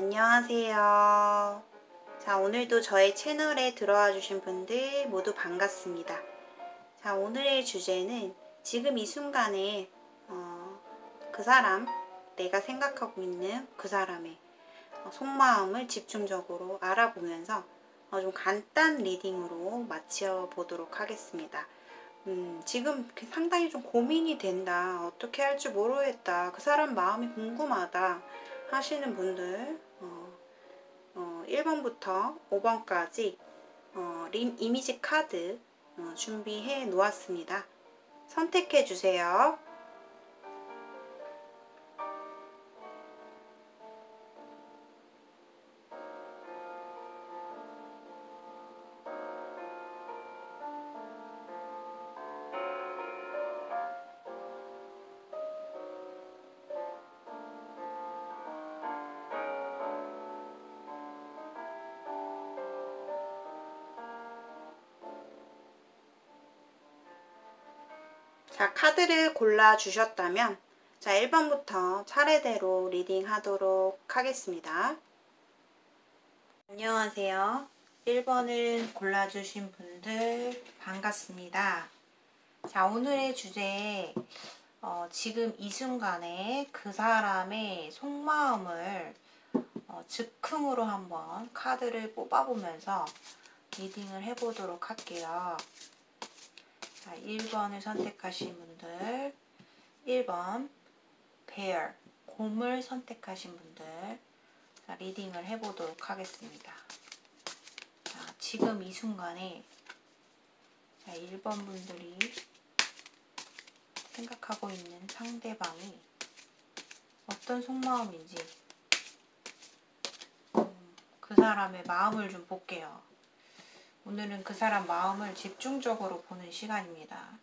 안녕하세요. 자, 오늘도 저의 채널에 들어와 주신 분들 모두 반갑습니다. 자, 오늘의 주제는 지금 이 순간에 그 사람, 내가 생각하고 있는 그 사람의 속마음을 집중적으로 알아보면서 좀 간단 리딩으로 마쳐 보도록 하겠습니다. 지금 상당히 좀 고민이 된다. 어떻게 할지 모르겠다. 그 사람 마음이 궁금하다. 하시는 분들 1번부터 5번까지 이미지 카드 준비해 놓았습니다. 선택해 주세요. 자, 카드를 골라 주셨다면 자, 1번부터 차례대로 리딩 하도록 하겠습니다. 안녕하세요. 1번을 골라주신 분들 반갑습니다. 자, 오늘의 주제 지금 이 순간에 그 사람의 속마음을 즉흥으로 한번 카드를 뽑아보면서 리딩을 해보도록 할게요. 자, 1번을 선택하신 분들, 1번 bear, 곰을 선택하신 분들, 자, 리딩을 해보도록 하겠습니다. 자, 지금 이 순간에 자, 1번 분들이 생각하고 있는 상대방이 어떤 속마음인지 그 사람의 마음을 좀 볼게요. 오늘은 그 사람 마음을 집중적으로 보는 시간입니다.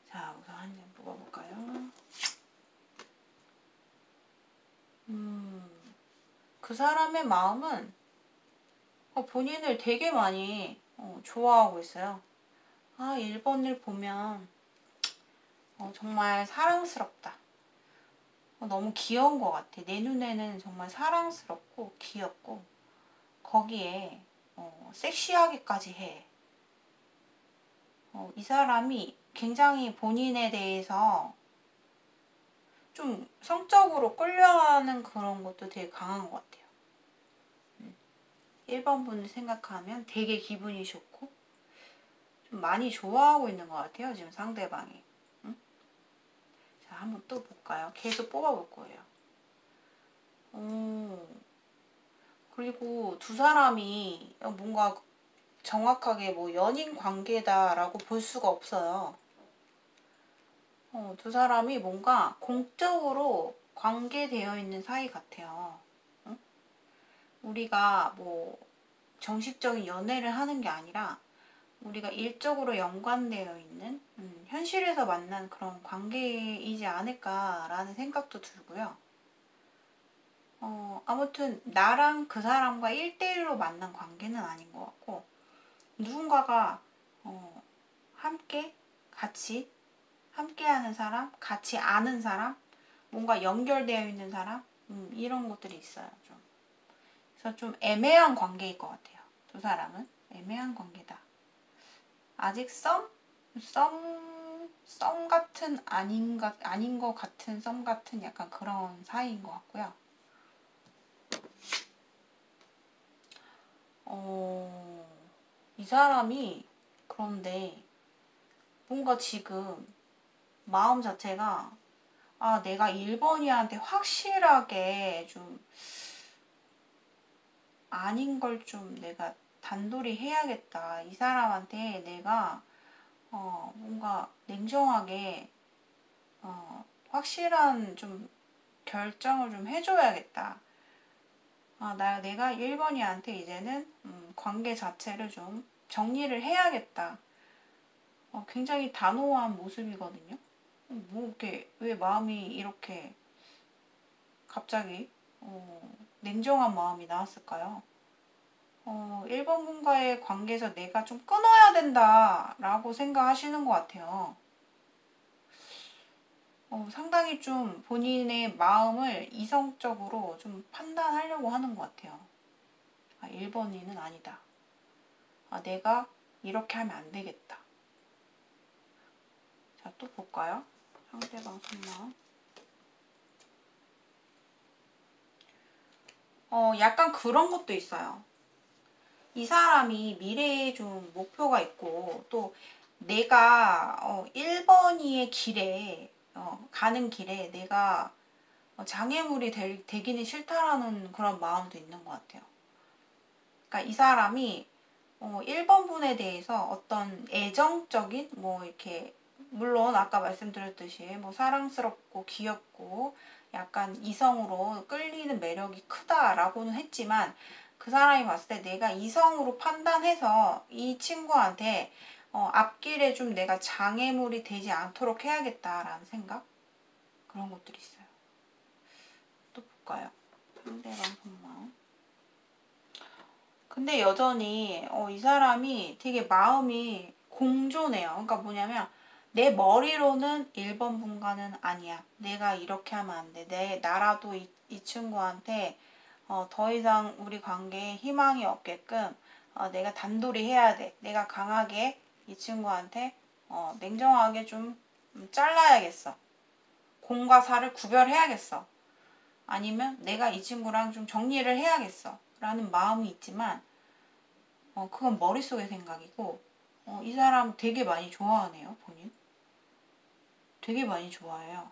자, 우선 한 장 뽑아볼까요? 그 사람의 마음은 본인을 되게 많이 좋아하고 있어요. 1번을 보면 정말 사랑스럽다. 너무 귀여운 것 같아. 내 눈에는 정말 사랑스럽고 귀엽고 거기에 섹시하기까지 해. 이 사람이 굉장히 본인에 대해서 좀 성적으로 끌려하는 그런 것도 되게 강한 것 같아요. 1번 분을 생각하면 되게 기분이 좋고 좀 많이 좋아하고 있는 것 같아요. 지금 상대방이. 자, 한번 또 볼까요? 계속 뽑아볼 거예요. 그리고 두 사람이 뭔가 정확하게 뭐 연인 관계다라고 볼 수가 없어요. 두 사람이 뭔가 공적으로 관계되어 있는 사이 같아요. 우리가 뭐 정식적인 연애를 하는 게 아니라 우리가 일적으로 연관되어 있는 현실에서 만난 그런 관계이지 않을까라는 생각도 들고요. 아무튼 나랑 그 사람과 1대1로 만난 관계는 아닌 것 같고 누군가가 함께 같이 함께하는 사람, 같이 아는 사람, 뭔가 연결되어 있는 사람 이런 것들이 있어요. 좀. 그래서 좀 애매한 관계일 것 같아요. 두 사람은 애매한 관계다. 아직 썸 같은 아닌 것 같은 썸 같은 약간 그런 사이인 것 같고요. 이 사람이 그런데 뭔가 지금 마음 자체가 내가 1번이한테 확실하게 좀 아닌 걸 좀 내가 단돌이 해야겠다. 이 사람한테 내가 뭔가 냉정하게 확실한 좀 결정을 좀 해줘야겠다. 내가 1번이한테 이제는 관계 자체를 좀 정리를 해야겠다. 굉장히 단호한 모습이거든요. 뭐 이렇게 왜 마음이 이렇게 갑자기 냉정한 마음이 나왔을까요? 1번 분과의 관계에서 내가 좀 끊어야 된다 라고 생각하시는 것 같아요. 상당히 좀 본인의 마음을 이성적으로 좀 판단하려고 하는 것 같아요. 1번이는 아니다. 내가 이렇게 하면 안 되겠다. 자, 또 볼까요? 상대방 속마음. 약간 그런 것도 있어요. 이 사람이 미래에 좀 목표가 있고 또 내가 1번이의 길에 가는 길에 내가 장애물이 되기는 싫다라는 그런 마음도 있는 것 같아요. 그러니까 이 사람이 1번 분에 대해서 어떤 애정적인 뭐 이렇게 물론 아까 말씀드렸듯이 뭐 사랑스럽고 귀엽고 약간 이성으로 끌리는 매력이 크다라고는 했지만 그 사람이 봤을 때 내가 이성으로 판단해서 이 친구한테 앞길에 좀 내가 장애물이 되지 않도록 해야겠다라는 생각? 그런 것들이 있어요. 또 볼까요? 상대방 속마음. 근데 여전히 이 사람이 되게 마음이 공존해요. 그러니까 뭐냐면 내 머리로는 1번 분과는 아니야. 내가 이렇게 하면 안 돼. 나라도 이 친구한테 더 이상 우리 관계에 희망이 없게끔 내가 단돌이 해야 돼. 내가 강하게 이 친구한테 냉정하게 좀 잘라야겠어. 공과 사를 구별해야겠어. 아니면 내가 이 친구랑 좀 정리를 해야겠어. 라는 마음이 있지만 그건 머릿속의 생각이고 이 사람 되게 많이 좋아하네요. 본인. 되게 많이 좋아해요.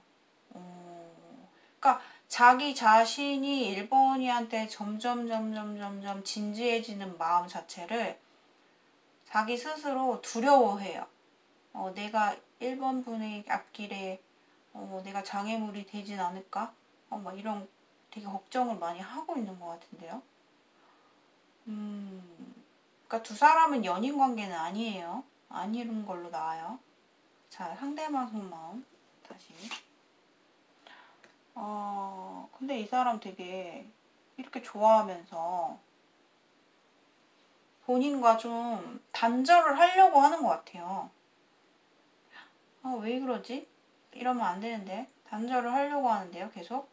그러니까 자기 자신이 1번이한테 점점 진지해지는 마음 자체를 자기 스스로 두려워해요. 내가 1번 분의 앞길에 내가 장애물이 되진 않을까? 막 이런 되게 걱정을 많이 하고 있는 것 같은데요. 그러니까 두 사람은 연인 관계는 아니에요. 아니는 걸로 나와요. 자, 상대방 속마음 다시. 근데 이 사람 되게 이렇게 좋아하면서 본인과 좀 단절을 하려고 하는 것 같아요. 왜 그러지? 이러면 안 되는데. 단절을 하려고 하는데요, 계속.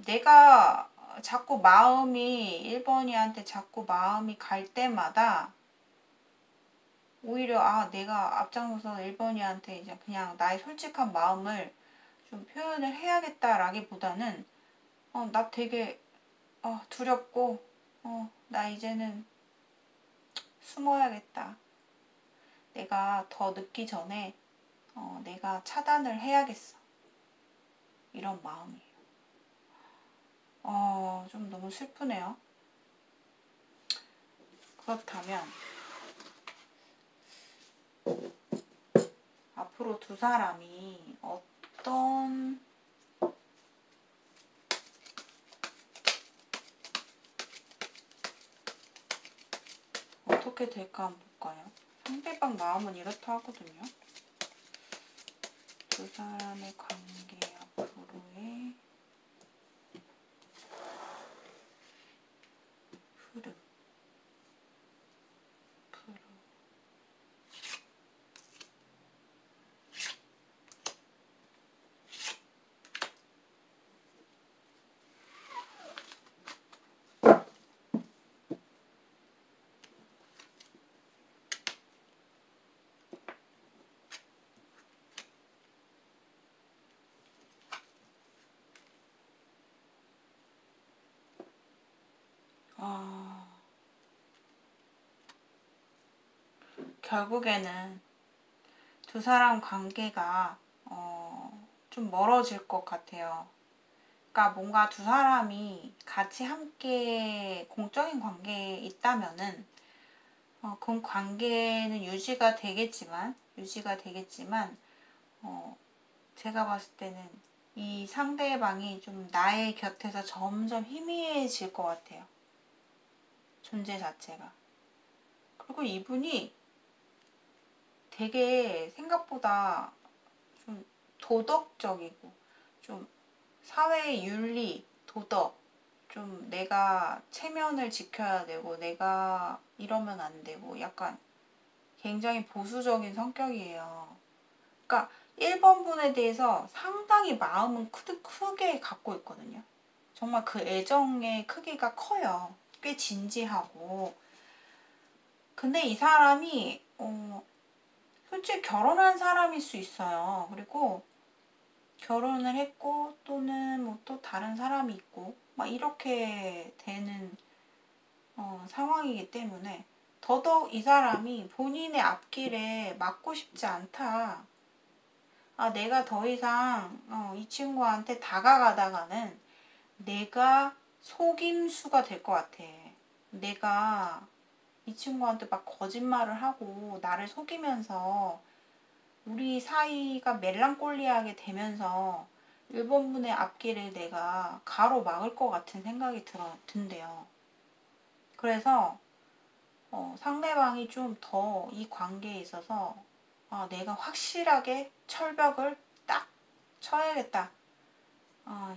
내가 자꾸 마음이 1번이한테 자꾸 마음이 갈 때마다 오히려 내가 앞장서서 1번이한테 이제 그냥 나의 솔직한 마음을 좀 표현을 해야겠다라기보다는 나 되게 두렵고 나 이제는 숨어야겠다. 내가 더 늦기 전에 내가 차단을 해야겠어. 이런 마음이에요. 좀 너무 슬프네요. 그렇다면 앞으로 두 사람이 어떻게 될까 한번 볼까요? 상대방 마음은 이렇다 하거든요. 두 사람의 관계 앞으로의 흐름. 결국에는 두 사람 관계가 좀 멀어질 것 같아요. 그러니까 뭔가 두 사람이 같이 함께 공적인 관계에 있다면은 그 관계는 유지가 되겠지만 제가 봤을 때는 이 상대방이 좀 나의 곁에서 점점 희미해질 것 같아요. 존재 자체가. 그리고 이분이 되게 생각보다 좀 도덕적이고 좀 사회의 윤리, 도덕, 좀 내가 체면을 지켜야 되고 내가 이러면 안 되고 약간 굉장히 보수적인 성격이에요. 그러니까 1번 분에 대해서 상당히 마음은 크게 갖고 있거든요. 정말 그 애정의 크기가 커요. 꽤 진지하고. 근데 이 사람이 솔직히 결혼한 사람일 수 있어요. 그리고 결혼을 했고 또는 뭐 또 다른 사람이 있고 막 이렇게 되는 상황이기 때문에 더더욱 이 사람이 본인의 앞길에 막고 싶지 않다. 내가 더 이상 이 친구한테 다가가다가는 내가 속임수가 될 것 같아. 내가 이 친구한테 막 거짓말을 하고 나를 속이면서 우리 사이가 멜랑꼴리하게 되면서 일본분의 앞길을 내가 가로막을 것 같은 생각이 든대요. 그래서 상대방이 좀 더 이 관계에 있어서 내가 확실하게 철벽을 딱 쳐야겠다.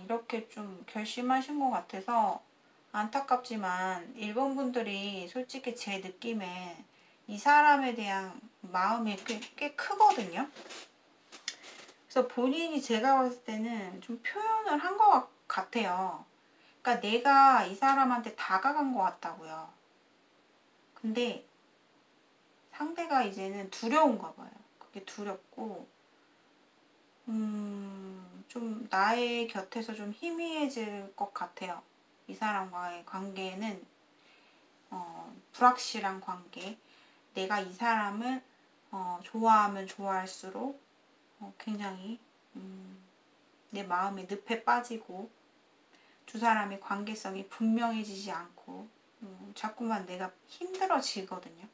이렇게 좀 결심하신 것 같아서 안타깝지만 일본 분들이 솔직히 제 느낌에 이 사람에 대한 마음이 꽤 크거든요. 그래서 본인이 제가 봤을 때는 좀 표현을 한 것 같아요. 그러니까 내가 이 사람한테 다가간 것 같다고요. 근데 상대가 이제는 두려운가 봐요. 그게 두렵고 좀 나의 곁에서 좀 희미해질 것 같아요. 이 사람과의 관계는 불확실한 관계. 내가 이 사람을 좋아하면 좋아할수록 굉장히 내 마음의 늪에 빠지고 두 사람의 관계성이 분명해지지 않고 자꾸만 내가 힘들어지거든요.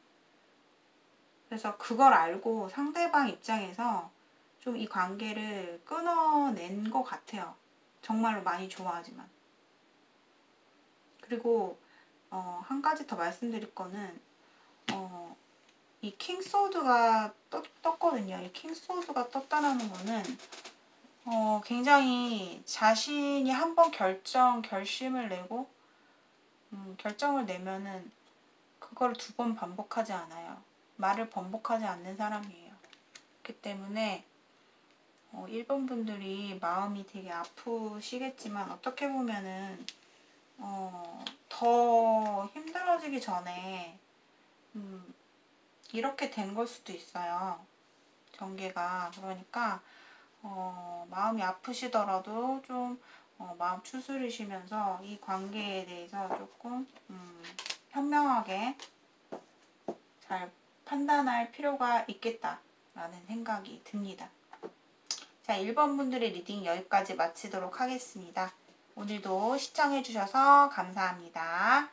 그래서 그걸 알고 상대방 입장에서 좀 이 관계를 끊어낸 것 같아요. 정말로 많이 좋아하지만. 그리고 한 가지 더 말씀드릴 거는 이 킹소드가 떴거든요. 이 킹소드가 떴다는 거는 굉장히 자신이 한번 결심을 내고 결정을 내면은 그걸 두 번 반복하지 않아요. 말을 번복하지 않는 사람이에요. 그렇기 때문에 일본 분들이 마음이 되게 아프시겠지만 어떻게 보면은 더 힘들어지기 전에 이렇게 된 걸 수도 있어요. 전개가. 그러니까 마음이 아프시더라도 좀 마음 추스리시면서 이 관계에 대해서 조금 현명하게 잘 판단할 필요가 있겠다라는 생각이 듭니다. 자, 1번 분들의 리딩 여기까지 마치도록 하겠습니다. 오늘도 시청해주셔서 감사합니다.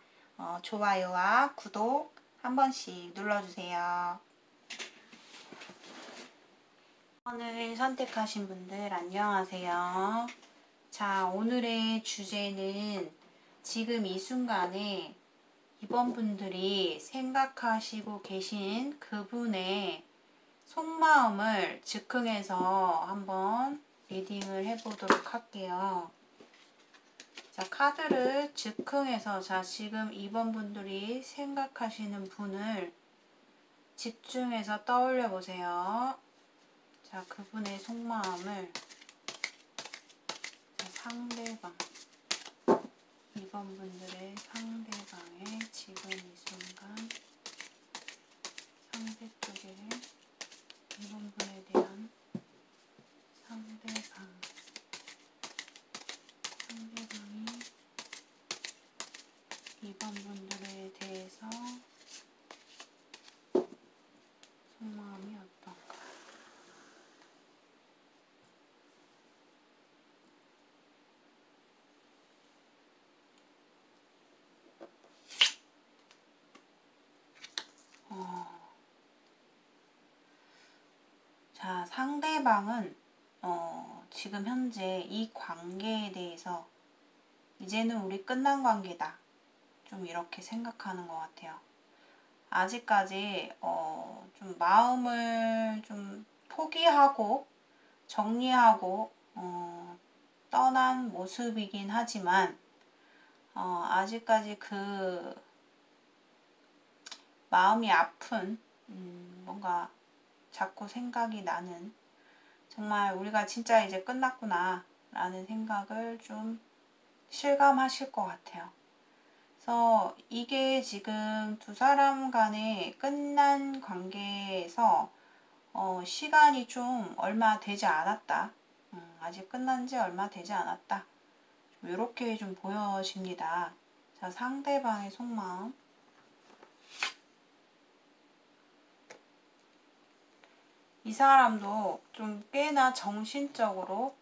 좋아요와 구독 한 번씩 눌러주세요. 오늘 선택하신 분들 안녕하세요. 자, 오늘의 주제는 지금 이 순간에 이번 분들이 생각하시고 계신 그분의 속마음을 즉흥해서 한번 리딩을 해보도록 할게요. 자, 카드를 즉흥해서 지금 이번 분들이 생각하시는 분을 집중해서 떠올려 보세요. 자, 그분의 속마음을 상대방, 이번 분들의 상대방의 지금 이 순간 상대 쪽에 이번 분에 대한 상대방이 이번 분들에 대해서 속마음이 어떤가. 자, 상대방은 지금 현재 이 관계에 대해서 이제는 우리 끝난 관계다. 좀 이렇게 생각하는 것 같아요. 아직까지 좀 마음을 좀 포기하고 정리하고 떠난 모습이긴 하지만 아직까지 그 마음이 아픈 뭔가 자꾸 생각이 나는 정말 우리가 진짜 이제 끝났구나 라는 생각을 좀 실감하실 것 같아요. 그래서 이게 지금 두 사람 간에 끝난 관계에서 시간이 좀 얼마 되지 않았다. 아직 끝난 지 얼마 되지 않았다. 이렇게 좀 보여집니다. 자, 상대방의 속마음. 이 사람도 좀 꽤나 정신적으로,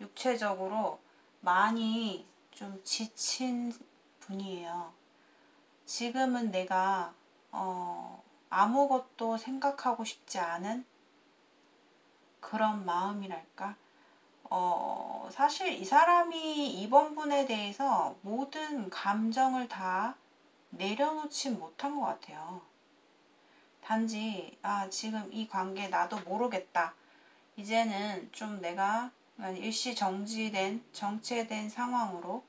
육체적으로 많이 좀 지친 분이에요. 지금은 내가 아무것도 생각하고 싶지 않은 그런 마음이랄까? 사실 이 사람이 이번 분에 대해서 모든 감정을 다 내려놓지 못한 것 같아요. 단지 지금 이 관계 나도 모르겠다. 이제는 좀 내가 일시 정체된 상황으로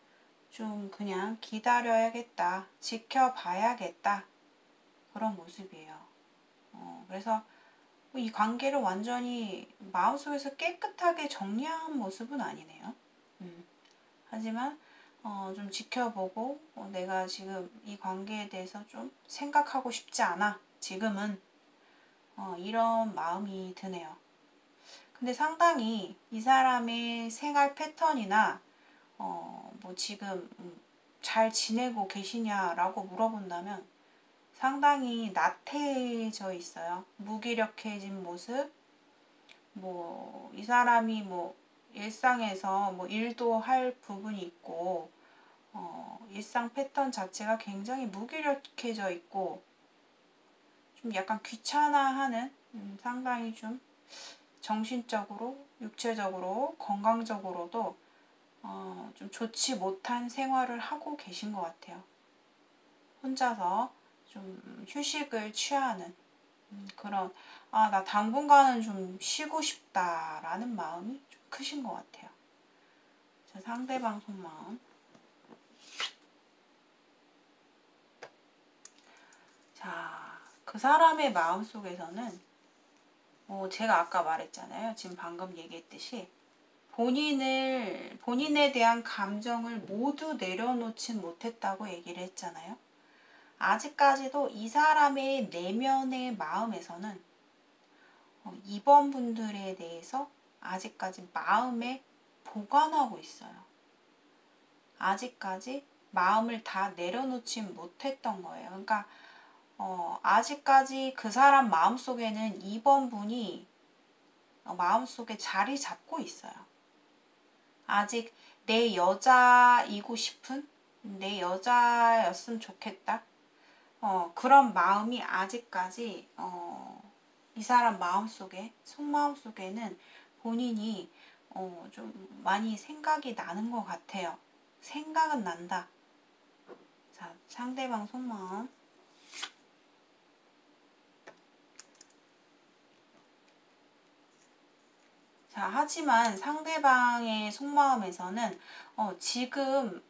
좀 그냥 기다려야겠다. 지켜봐야겠다. 그런 모습이에요. 그래서 이 관계를 완전히 마음속에서 깨끗하게 정리한 모습은 아니네요. 하지만 좀 지켜보고 내가 지금 이 관계에 대해서 좀 생각하고 싶지 않아. 지금은 이런 마음이 드네요. 근데 상당히 이 사람의 생활 패턴이나 뭐 지금 잘 지내고 계시냐라고 물어본다면 상당히 나태해져 있어요. 무기력해진 모습. 뭐 이 사람이 뭐 일상에서 뭐 일도 할 부분이 있고 일상 패턴 자체가 굉장히 무기력해져 있고 좀 약간 귀찮아하는 상당히 좀 정신적으로, 육체적으로, 건강적으로도 좀 좋지 못한 생활을 하고 계신 것 같아요. 혼자서 좀 휴식을 취하는 그런 나 당분간은 좀 쉬고 싶다라는 마음이 좀 크신 것 같아요. 자, 상대방 속마음. 자, 그 사람의 마음 속에서는 제가 아까 말했잖아요. 지금 방금 얘기했듯이 본인에 대한 감정을 모두 내려놓지 못했다고 얘기를 했잖아요. 아직까지도 이 사람의 내면의 마음에서는 이번 분들에 대해서 아직까지 마음에 보관하고 있어요. 아직까지 마음을 다 내려놓지 못했던 거예요. 그러니까 아직까지 그 사람 마음속에는 이번 분이 마음속에 자리 잡고 있어요. 아직 내 여자이고 싶은 내 여자였으면 좋겠다. 그런 마음이 아직까지 이 사람 마음속에 속마음 속에는 본인이 좀 많이 생각이 나는 것 같아요. 생각은 난다. 자, 상대방 속마음. 자, 하지만 상대방의 속마음에서는 지금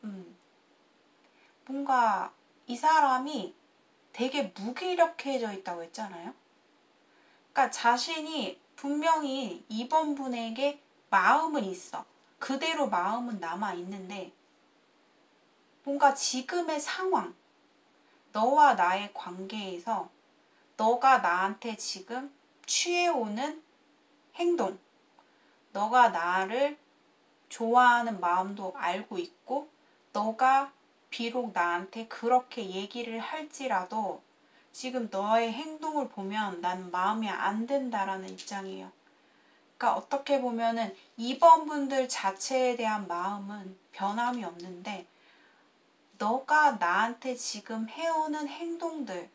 뭔가 이 사람이 되게 무기력해져 있다고 했잖아요. 그러니까 자신이 분명히 이번 분에게 마음은 있어. 그대로 마음은 남아 있는데 뭔가 지금의 상황, 너와 나의 관계에서 너가 나한테 지금 취해오는 행동, 너가 나를 좋아하는 마음도 알고 있고 너가 비록 나한테 그렇게 얘기를 할지라도 지금 너의 행동을 보면 난 마음이 안 든다라는 입장이에요. 그러니까 어떻게 보면은 이번 분들 자체에 대한 마음은 변함이 없는데 너가 나한테 지금 해오는 행동들,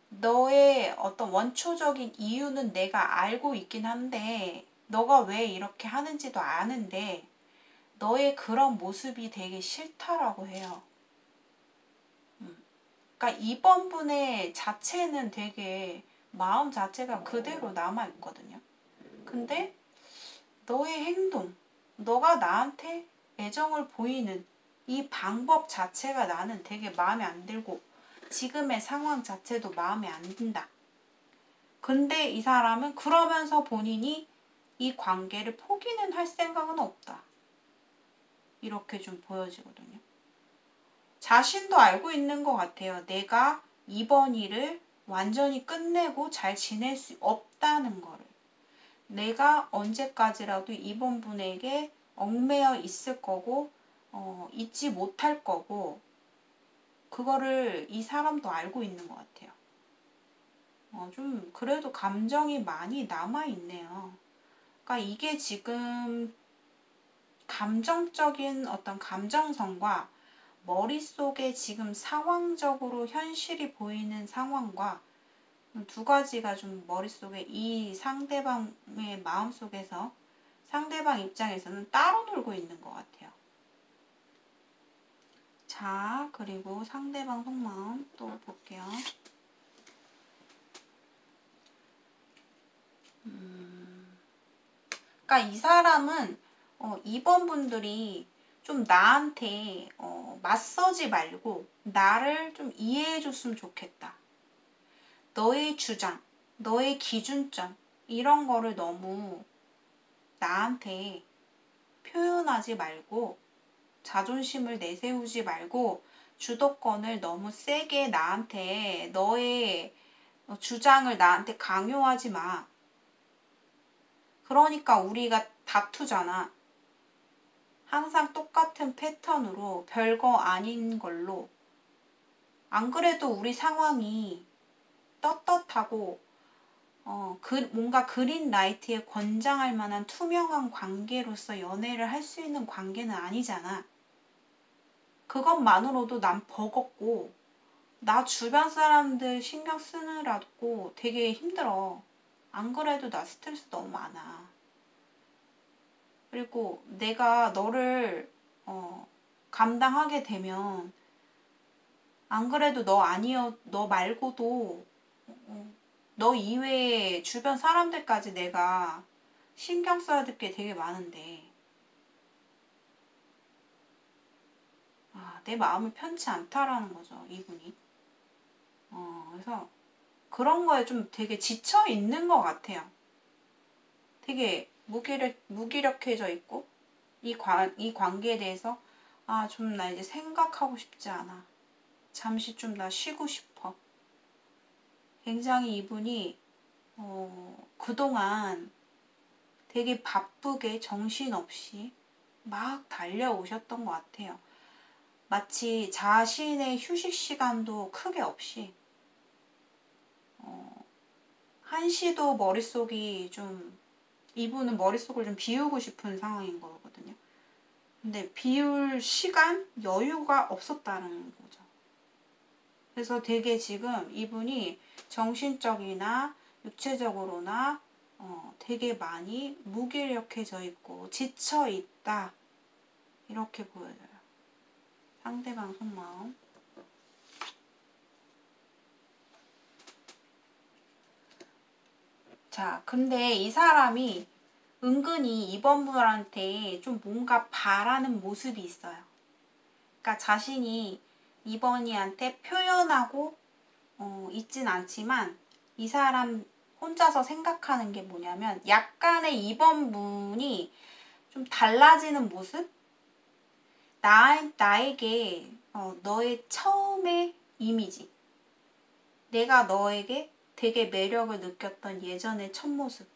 너의 어떤 원초적인 이유는 내가 알고 있긴 한데 너가 왜 이렇게 하는지도 아는데 너의 그런 모습이 되게 싫다라고 해요. 그러니까 이번 분의 자체는 되게 마음 자체가 그대로 남아있거든요. 근데 너의 행동, 너가 나한테 애정을 보이는 이 방법 자체가 나는 되게 마음에 안 들고 지금의 상황 자체도 마음에 안 든다. 근데 이 사람은 그러면서 본인이 이 관계를 포기는 할 생각은 없다. 이렇게 좀 보여지거든요. 자신도 알고 있는 것 같아요. 내가 이번 일을 완전히 끝내고 잘 지낼 수 없다는 거를. 내가 언제까지라도 이번 분에게 얽매여 있을 거고 잊지 못할 거고 그거를 이 사람도 알고 있는 것 같아요. 좀 그래도 감정이 많이 남아있네요. 그러니까 이게 지금 감정적인 어떤 감정선과 머릿속에 지금 상황적으로 현실이 보이는 상황과 두 가지가 좀 머릿속에 이 상대방의 마음속에서 상대방 입장에서는 따로 놀고 있는 것 같아요. 자, 그리고 상대방 속마음 또 볼게요. 그러니까 이 사람은 이번 분들이 좀 나한테 맞서지 말고 나를 좀 이해해 줬으면 좋겠다. 너의 주장, 너의 기준점 이런 거를 너무 나한테 표현하지 말고 자존심을 내세우지 말고 주도권을 너무 세게 나한테 너의 주장을 나한테 강요하지 마. 그러니까 우리가 다투잖아. 항상 똑같은 패턴으로 별거 아닌 걸로. 안 그래도 우리 상황이 떳떳하고 뭔가 그린라이트에 권장할 만한 투명한 관계로서 연애를 할 수 있는 관계는 아니잖아. 그것만으로도 난 버겁고 나 주변 사람들 신경 쓰느라고 되게 힘들어. 안 그래도 나 스트레스 너무 많아. 그리고 내가 너를 감당하게 되면 안 그래도 너 말고도 너 이외에 주변 사람들까지 내가 신경 써야 될 게 되게 많은데 내 마음이 편치 않다라는 거죠, 이분이. 그래서 그런 거에 좀 되게 지쳐 있는 것 같아요. 되게 무기력해져 있고 이 관계에 대해서 좀 나 이제 생각하고 싶지 않아. 잠시 좀 나 쉬고 싶어. 굉장히 이분이 그동안 되게 바쁘게 정신없이 막 달려오셨던 것 같아요. 마치 자신의 휴식 시간도 크게 없이 한시도 머릿속이 좀 이분은 머릿속을 좀 비우고 싶은 상황인 거거든요. 근데 비울 시간, 여유가 없었다는 거죠. 그래서 되게 지금 이분이 정신적이나 육체적으로나 되게 많이 무기력해져 있고 지쳐 있다. 이렇게 보여져요. 상대방 속마음. 자, 근데 이 사람이 은근히 이번 분한테 좀 뭔가 바라는 모습이 있어요. 그러니까 자신이 이번이한테 표현하고 있진 않지만 이 사람 혼자서 생각하는 게 뭐냐면 약간의 이번 분이 좀 달라지는 모습? 나에게 너의 처음의 이미지, 내가 너에게 되게 매력을 느꼈던 예전의 첫 모습,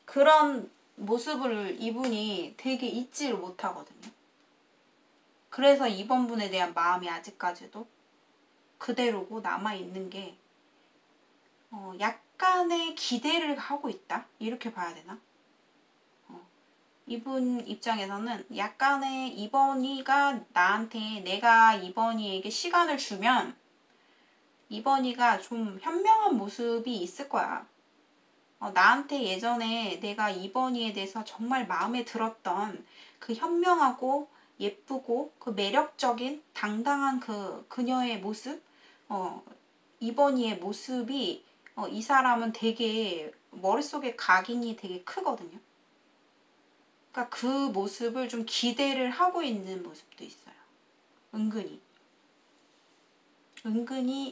그런 모습을 이분이 되게 잊지를 못하거든요. 그래서 이번 분에 대한 마음이 아직까지도 그대로고 남아있는 게 약간의 기대를 하고 있다? 이렇게 봐야 되나? 이분 입장에서는 약간의 이번이가 나한테 내가 이번이에게 시간을 주면 이번이가 좀 현명한 모습이 있을 거야. 나한테 예전에 내가 이번이에 대해서 정말 마음에 들었던 그 현명하고 예쁘고 그 매력적인 당당한 그녀의 모습, 이번이의 모습이 이 사람은 되게 머릿속에 각인이 되게 크거든요. 그러니까 그 모습을 좀 기대를 하고 있는 모습도 있어요. 은근히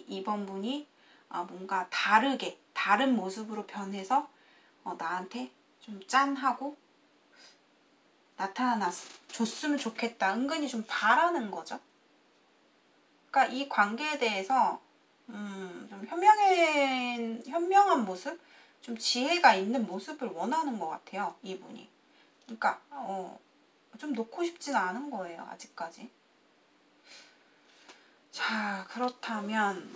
이번 분이 뭔가 다른 모습으로 변해서 나한테 좀 짠하고 나타나줬으면 좋겠다. 은근히 좀 바라는 거죠. 그러니까 이 관계에 대해서 좀 현명한 모습, 좀 지혜가 있는 모습을 원하는 것 같아요. 이분이. 그러니까 좀 놓고 싶진 않은 거예요. 아직까지. 자, 그렇다면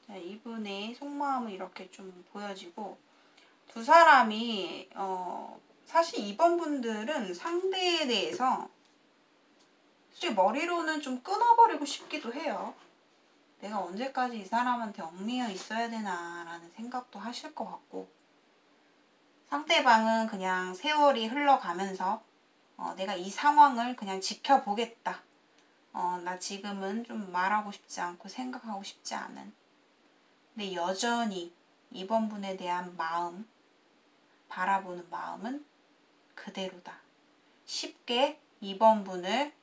자, 이분의 속마음은 이렇게 좀 보여지고, 두 사람이 사실 이번 분들은 상대에 대해서 솔직히 머리로는 좀 끊어버리고 싶기도 해요. 내가 언제까지 이 사람한테 얽매여 있어야 되나 라는 생각도 하실 것 같고, 상대방은 그냥 세월이 흘러가면서 내가 이 상황을 그냥 지켜보겠다. 나 지금은 좀 말하고 싶지 않고 생각하고 싶지 않은. 근데 여전히 이번 분에 대한 마음, 바라보는 마음은 그대로다. 쉽게 이번 분을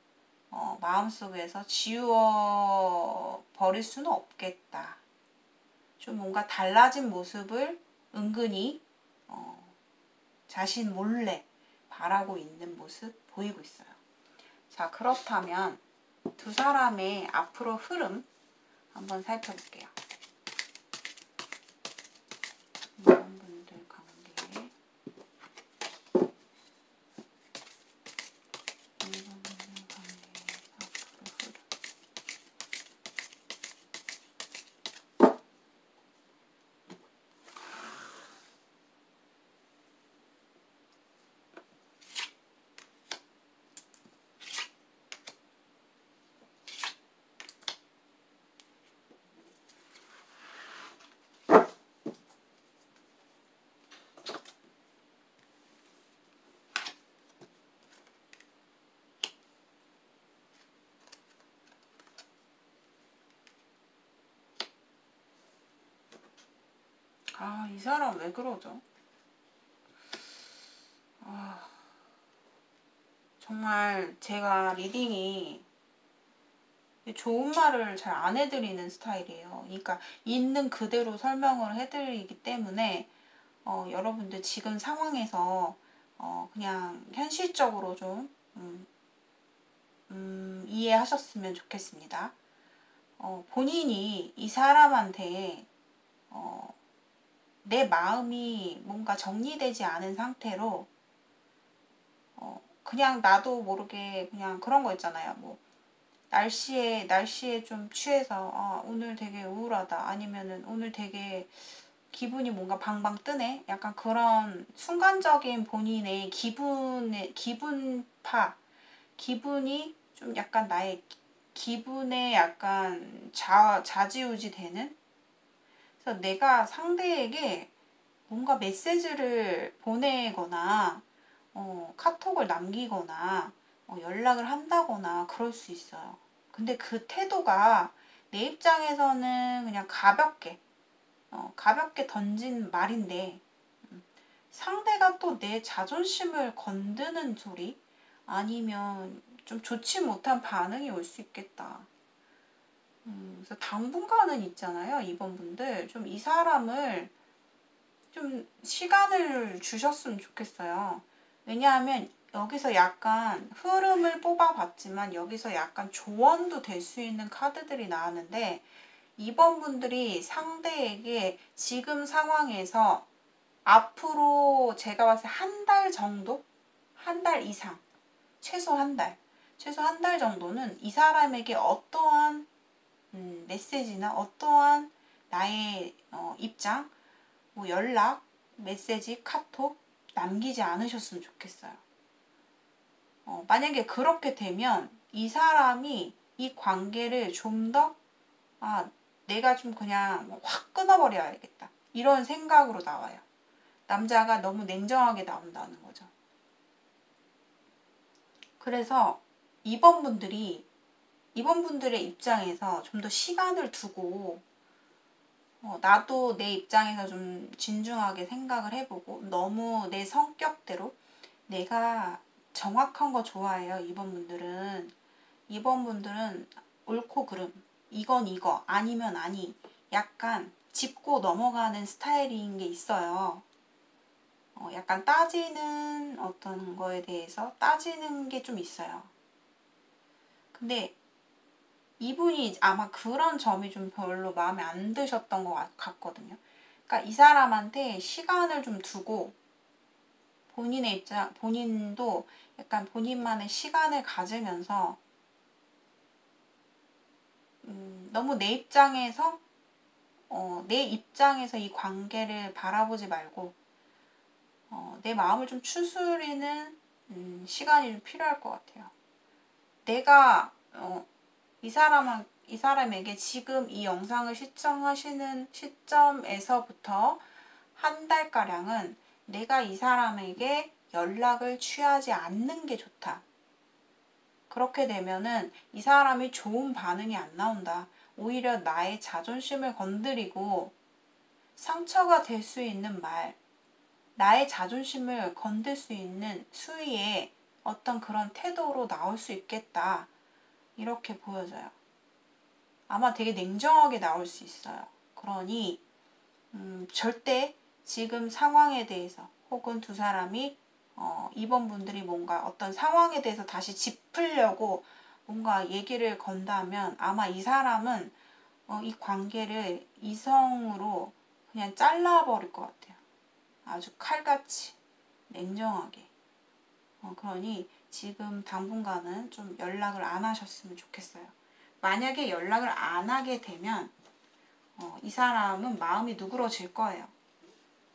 마음속에서 지워 버릴 수는 없겠다. 좀 뭔가 달라진 모습을 은근히 자신 몰래 바라고 있는 모습 보이고 있어요. 자, 그렇다면 두 사람의 앞으로 흐름 한번 살펴볼게요. 이런 분들 관계, 이런 분들 관계 앞으로 흐름. 이 사람 왜 그러죠? 정말 제가 리딩이 좋은 말을 잘 안 해드리는 스타일이에요. 그러니까 있는 그대로 설명을 해드리기 때문에 여러분들 지금 상황에서 그냥 현실적으로 좀 이해하셨으면 좋겠습니다. 본인이 이 사람한테 내 마음이 뭔가 정리되지 않은 상태로 그냥 나도 모르게 그냥 그런 거 있잖아요. 뭐 날씨에 좀 취해서 오늘 되게 우울하다, 아니면은 오늘 되게 기분이 뭔가 방방 뜨네, 약간 그런 순간적인 본인의 기분이 좀 약간 나의 기분에 약간 좌지우지 되는. 그래서 내가 상대에게 뭔가 메시지를 보내거나 카톡을 남기거나 연락을 한다거나 그럴 수 있어요. 근데 그 태도가 내 입장에서는 그냥 가볍게 던진 말인데, 상대가 또 내 자존심을 건드는 소리, 아니면 좀 좋지 못한 반응이 올 수 있겠다. 그래서 당분간은 있잖아요. 이번 분들 좀 이 사람을 좀 시간을 주셨으면 좋겠어요. 왜냐하면 여기서 약간 흐름을 뽑아봤지만 여기서 약간 조언도 될 수 있는 카드들이 나왔는데, 이번 분들이 상대에게 지금 상황에서 앞으로 제가 봤을 때 한 달 정도? 한 달 이상, 최소 한 달 정도는 이 사람에게 어떠한 메시지나 어떠한 나의 입장, 뭐 연락, 메시지, 카톡 남기지 않으셨으면 좋겠어요. 만약에 그렇게 되면 이 사람이 이 관계를 좀 더 내가 좀 그냥 확 끊어버려야겠다, 이런 생각으로 나와요. 남자가 너무 냉정하게 나온다는 거죠. 그래서 이번 분들의 입장에서 좀 더 시간을 두고 나도 내 입장에서 좀 진중하게 생각을 해보고, 너무 내 성격대로 내가 정확한 거 좋아해요. 이번 분들은 옳고 그름, 이건 이거, 아니면 아니, 약간 짚고 넘어가는 스타일인 게 있어요. 약간 따지는 어떤 거에 대해서 따지는 게 좀 있어요. 근데 이분이 아마 그런 점이 좀 별로 마음에 안 드셨던 것 같거든요. 그러니까 이 사람한테 시간을 좀 두고 본인도 약간 본인만의 시간을 가지면서 너무 내 입장에서 이 관계를 바라보지 말고 내 마음을 좀 추스리는 시간이 좀 필요할 것 같아요. 내가 이 사람에게 지금 이 영상을 시청하시는 시점에서부터 한 달가량은 내가 이 사람에게 연락을 취하지 않는 게 좋다. 그렇게 되면은 이 사람이 좋은 반응이 안 나온다. 오히려 나의 자존심을 건드리고 상처가 될 수 있는 말, 나의 자존심을 건들 수 있는 수위의 어떤 그런 태도로 나올 수 있겠다. 이렇게 보여져요. 아마 되게 냉정하게 나올 수 있어요. 그러니 절대 지금 상황에 대해서 혹은 두 사람이 이번 분들이 뭔가 어떤 상황에 대해서 다시 짚으려고 뭔가 얘기를 건다면 아마 이 사람은 이 관계를 이성으로 그냥 잘라버릴 것 같아요. 아주 칼같이 냉정하게. 그러니 지금 당분간은 좀 연락을 안 하셨으면 좋겠어요. 만약에 연락을 안 하게 되면 이 사람은 마음이 누그러질 거예요.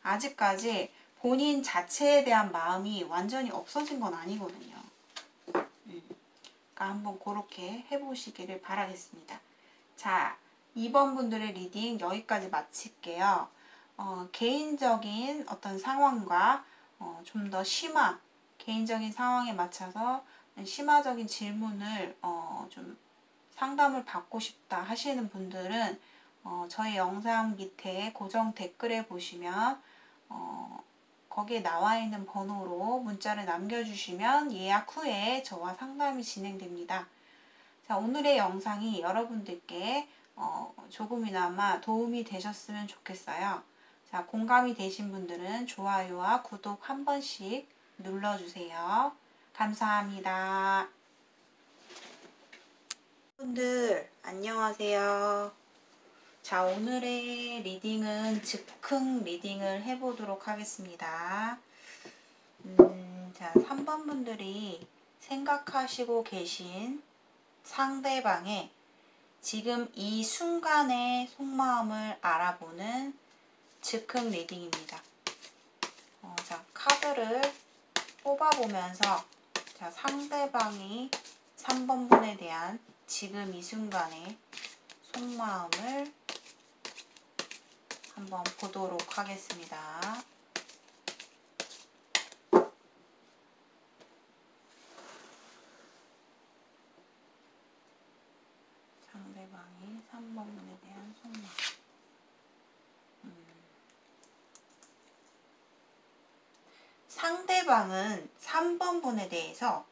아직까지 본인 자체에 대한 마음이 완전히 없어진 건 아니거든요. 그러니까 한번 그렇게 해보시기를 바라겠습니다. 자, 2번 분들의 리딩 여기까지 마칠게요. 개인적인 어떤 상황과 좀 더 개인적인 상황에 맞춰서 심화적인 질문을 좀 상담을 받고 싶다 하시는 분들은 저희 영상 밑에 고정 댓글에 보시면 거기에 나와 있는 번호로 문자를 남겨주시면 예약 후에 저와 상담이 진행됩니다. 자, 오늘의 영상이 여러분들께 조금이나마 도움이 되셨으면 좋겠어요. 자, 공감이 되신 분들은 좋아요와 구독 한 번씩 눌러주세요. 감사합니다. 분들 안녕하세요. 자, 오늘의 리딩은 즉흥 리딩을 해보도록 하겠습니다. 자, 3번 분들이 생각하시고 계신 상대방의 지금 이 순간의 속마음을 알아보는 즉흥 리딩입니다. 자, 카드를 뽑아보면서 자, 상대방이 3번 분에 대한 지금 이 순간의 속마음을 한번 보도록 하겠습니다. 상대방이 3번 분에 대한 속마음. 상대방은 3번 분에 대해서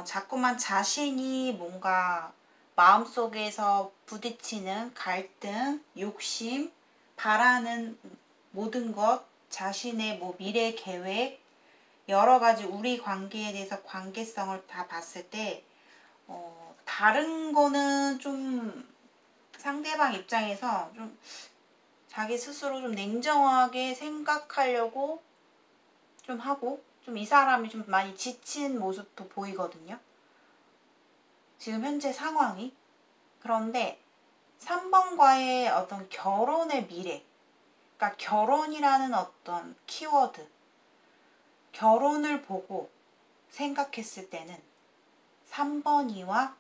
자꾸만 자신이 뭔가 마음속에서 부딪히는 갈등, 욕심, 바라는 모든 것, 자신의 뭐 미래 계획, 여러 가지 우리 관계에 대해서 관계성을 다 봤을 때 다른 거는 좀 상대방 입장에서 좀 자기 스스로 좀 냉정하게 생각하려고 좀 하고 좀 이 사람이 좀 많이 지친 모습도 보이거든요. 지금 현재 상황이. 그런데 3번과의 어떤 결혼의 미래, 그러니까 결혼이라는 어떤 키워드, 결혼을 보고 생각했을 때는 3번이와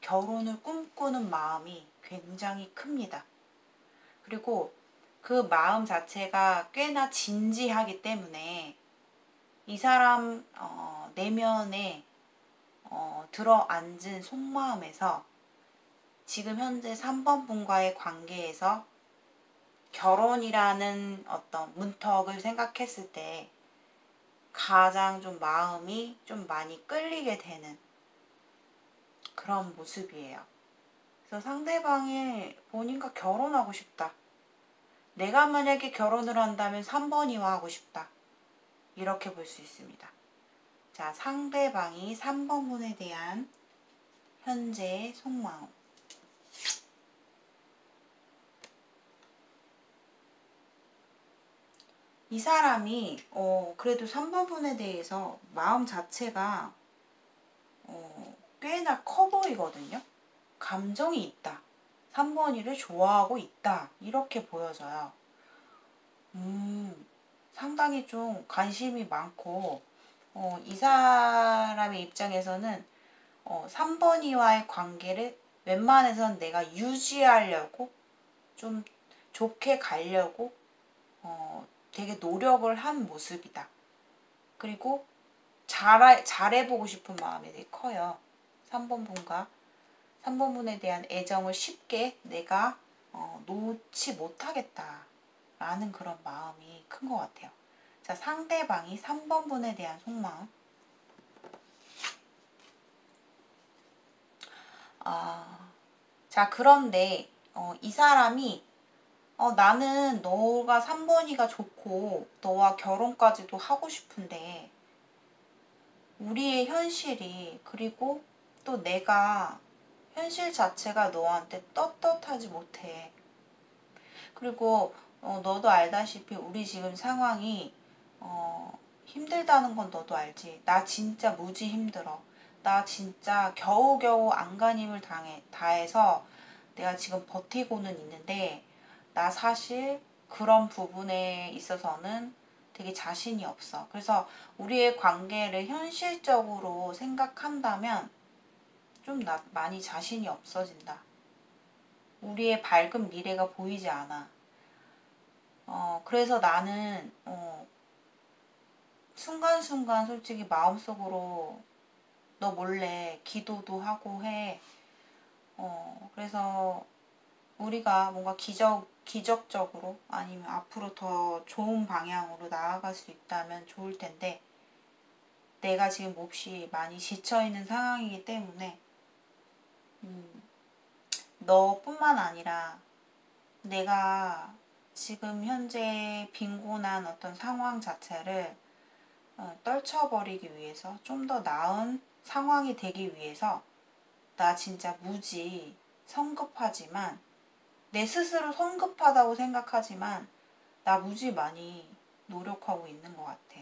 결혼을 꿈꾸는 마음이 굉장히 큽니다. 그리고 그 마음 자체가 꽤나 진지하기 때문에 이 사람 내면에 들어앉은 속마음에서 지금 현재 3번 분과의 관계에서 결혼이라는 어떤 문턱을 생각했을 때 가장 좀 마음이 좀 많이 끌리게 되는 그런 모습이에요. 그래서 상대방이 본인과 결혼하고 싶다. 내가 만약에 결혼을 한다면 3번이와 하고 싶다. 이렇게 볼 수 있습니다. 자, 상대방이 3번 분에 대한 현재 속마음. 이 사람이 그래도 3번 분에 대해서 마음 자체가 꽤나 커 보이거든요. 감정이 있다. 3번이를 좋아하고 있다. 이렇게 보여져요. 상당히 좀 관심이 많고 이 사람의 입장에서는 3번이와의 관계를 웬만해선 내가 유지하려고 좀 좋게 가려고 되게 노력을 한 모습이다. 그리고 잘해보고 싶은 마음이 되게 커요. 3번 분과 3번 분에 대한 애정을 쉽게 내가 놓지 못하겠다 라는 그런 마음이 큰 것 같아요. 자, 상대방이 3번 분에 대한 속마음. 자, 그런데 이 사람이 나는 너가 3번이가 좋고 너와 결혼까지도 하고 싶은데 우리의 현실이 그리고 또 내가 현실 자체가 너한테 떳떳하지 못해. 그리고 너도 알다시피 우리 지금 상황이 힘들다는 건 너도 알지. 나 진짜 무지 힘들어. 나 진짜 겨우겨우 안간힘을 다해서 내가 지금 버티고는 있는데 나 사실 그런 부분에 있어서는 되게 자신이 없어. 그래서 우리의 관계를 현실적으로 생각한다면 좀 많이 자신이 없어진다. 우리의 밝은 미래가 보이지 않아. 그래서 나는 순간순간 솔직히 마음속으로 너 몰래 기도도 하고 해. 그래서 우리가 뭔가 기적적으로 아니면 앞으로 더 좋은 방향으로 나아갈 수 있다면 좋을 텐데 내가 지금 몹시 많이 지쳐있는 상황이기 때문에 너뿐만 아니라 내가 지금 현재 빈곤한 어떤 상황 자체를 떨쳐버리기 위해서 좀 더 나은 상황이 되기 위해서 나 진짜 무지 성급하지만 내 스스로 성급하다고 생각하지만 나 무지 많이 노력하고 있는 것 같아.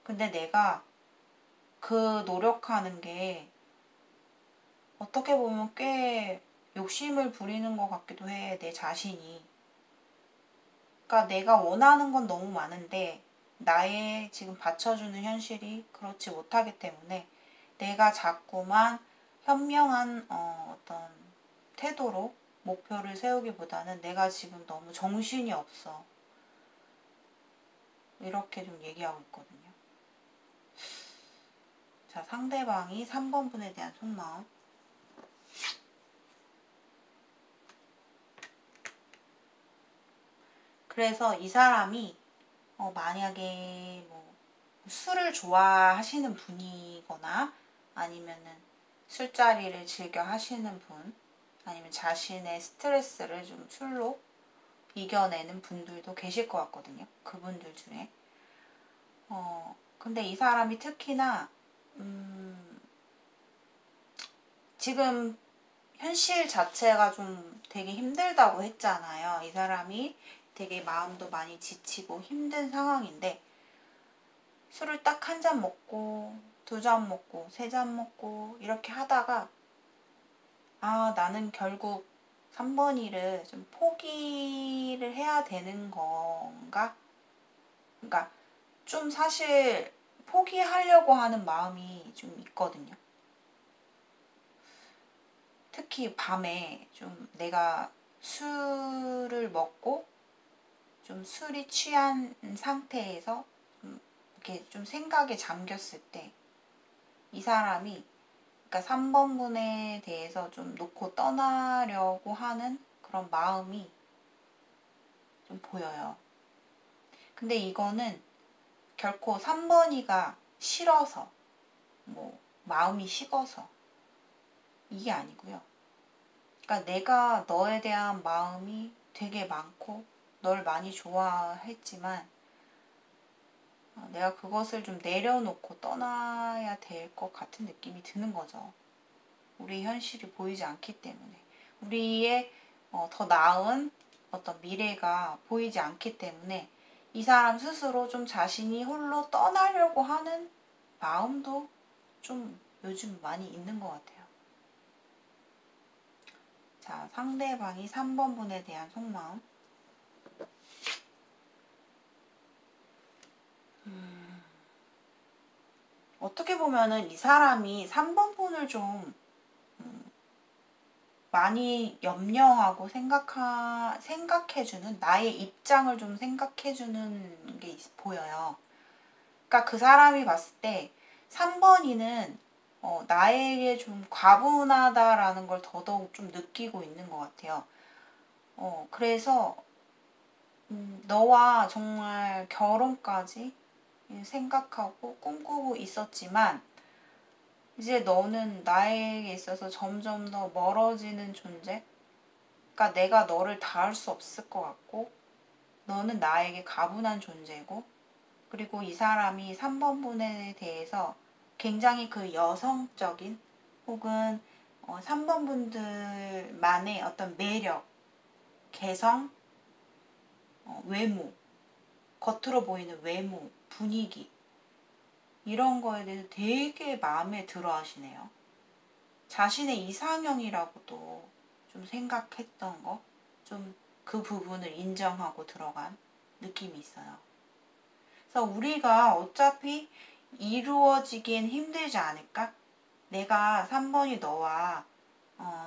근데 내가 그 노력하는 게 어떻게 보면 꽤 욕심을 부리는 것 같기도 해, 내 자신이. 그러니까 내가 원하는 건 너무 많은데 나의 지금 받쳐주는 현실이 그렇지 못하기 때문에 내가 자꾸만 현명한 어떤 태도로 목표를 세우기보다는 내가 지금 너무 정신이 없어. 이렇게 좀 얘기하고 있거든요. 자, 상대방이 3번 분에 대한 속마음. 그래서 이 사람이 만약에 뭐 술을 좋아하시는 분이거나 아니면은 술자리를 즐겨 하시는 분 아니면 자신의 스트레스를 좀 술로 이겨내는 분들도 계실 것 같거든요. 그분들 중에. 근데 이 사람이 특히나 지금 현실 자체가 좀 되게 힘들다고 했잖아요. 이 사람이 되게 마음도 많이 지치고 힘든 상황인데 술을 딱 한 잔 먹고 2잔 먹고 3잔 먹고 이렇게 하다가 나는 결국 3번이를 좀 포기를 해야 되는 건가? 그러니까 좀 사실 포기하려고 하는 마음이 좀 있거든요. 특히 밤에 좀 내가 술을 먹고 좀 술이 취한 상태에서 이렇게 좀 생각에 잠겼을 때 이 사람이 그러니까 3번 분에 대해서 좀 놓고 떠나려고 하는 그런 마음이 좀 보여요. 근데 이거는 결코 3번이가 싫어서 뭐 마음이 식어서 이게 아니고요. 그러니까 내가 너에 대한 마음이 되게 많고 널 많이 좋아했지만 내가 그것을 좀 내려놓고 떠나야 될 것 같은 느낌이 드는 거죠. 우리 현실이 보이지 않기 때문에. 우리의 더 나은 어떤 미래가 보이지 않기 때문에 이 사람 스스로 좀 자신이 홀로 떠나려고 하는 마음도 좀 요즘 많이 있는 것 같아요. 자, 상대방이 3번 분에 대한 속마음. 어떻게 보면은 이 사람이 3번 분을 좀 많이 염려하고 생각해주는, 나의 입장을 좀 생각해주는 게 보여요. 그러니까 그 사람이 봤을 때 3번이는 나에게 좀 과분하다라는 걸 더더욱 좀 느끼고 있는 것 같아요. 그래서 너와 정말 결혼까지 생각하고 꿈꾸고 있었지만 이제 너는 나에게 있어서 점점 더 멀어지는 존재? 그러니까 내가 너를 닿을 수 없을 것 같고 너는 나에게 가분한 존재고 그리고 이 사람이 3번 분에 대해서 굉장히 그 여성적인 혹은 3번 분들만의 어떤 매력, 개성, 외모, 겉으로 보이는 외모, 분위기 이런 거에 대해서 되게 마음에 들어 하시네요. 자신의 이상형이라고도 좀 생각했던 거, 좀 그 부분을 인정하고 들어간 느낌이 있어요. 그래서 우리가 어차피 이루어지긴 힘들지 않을까? 내가 3번이 너와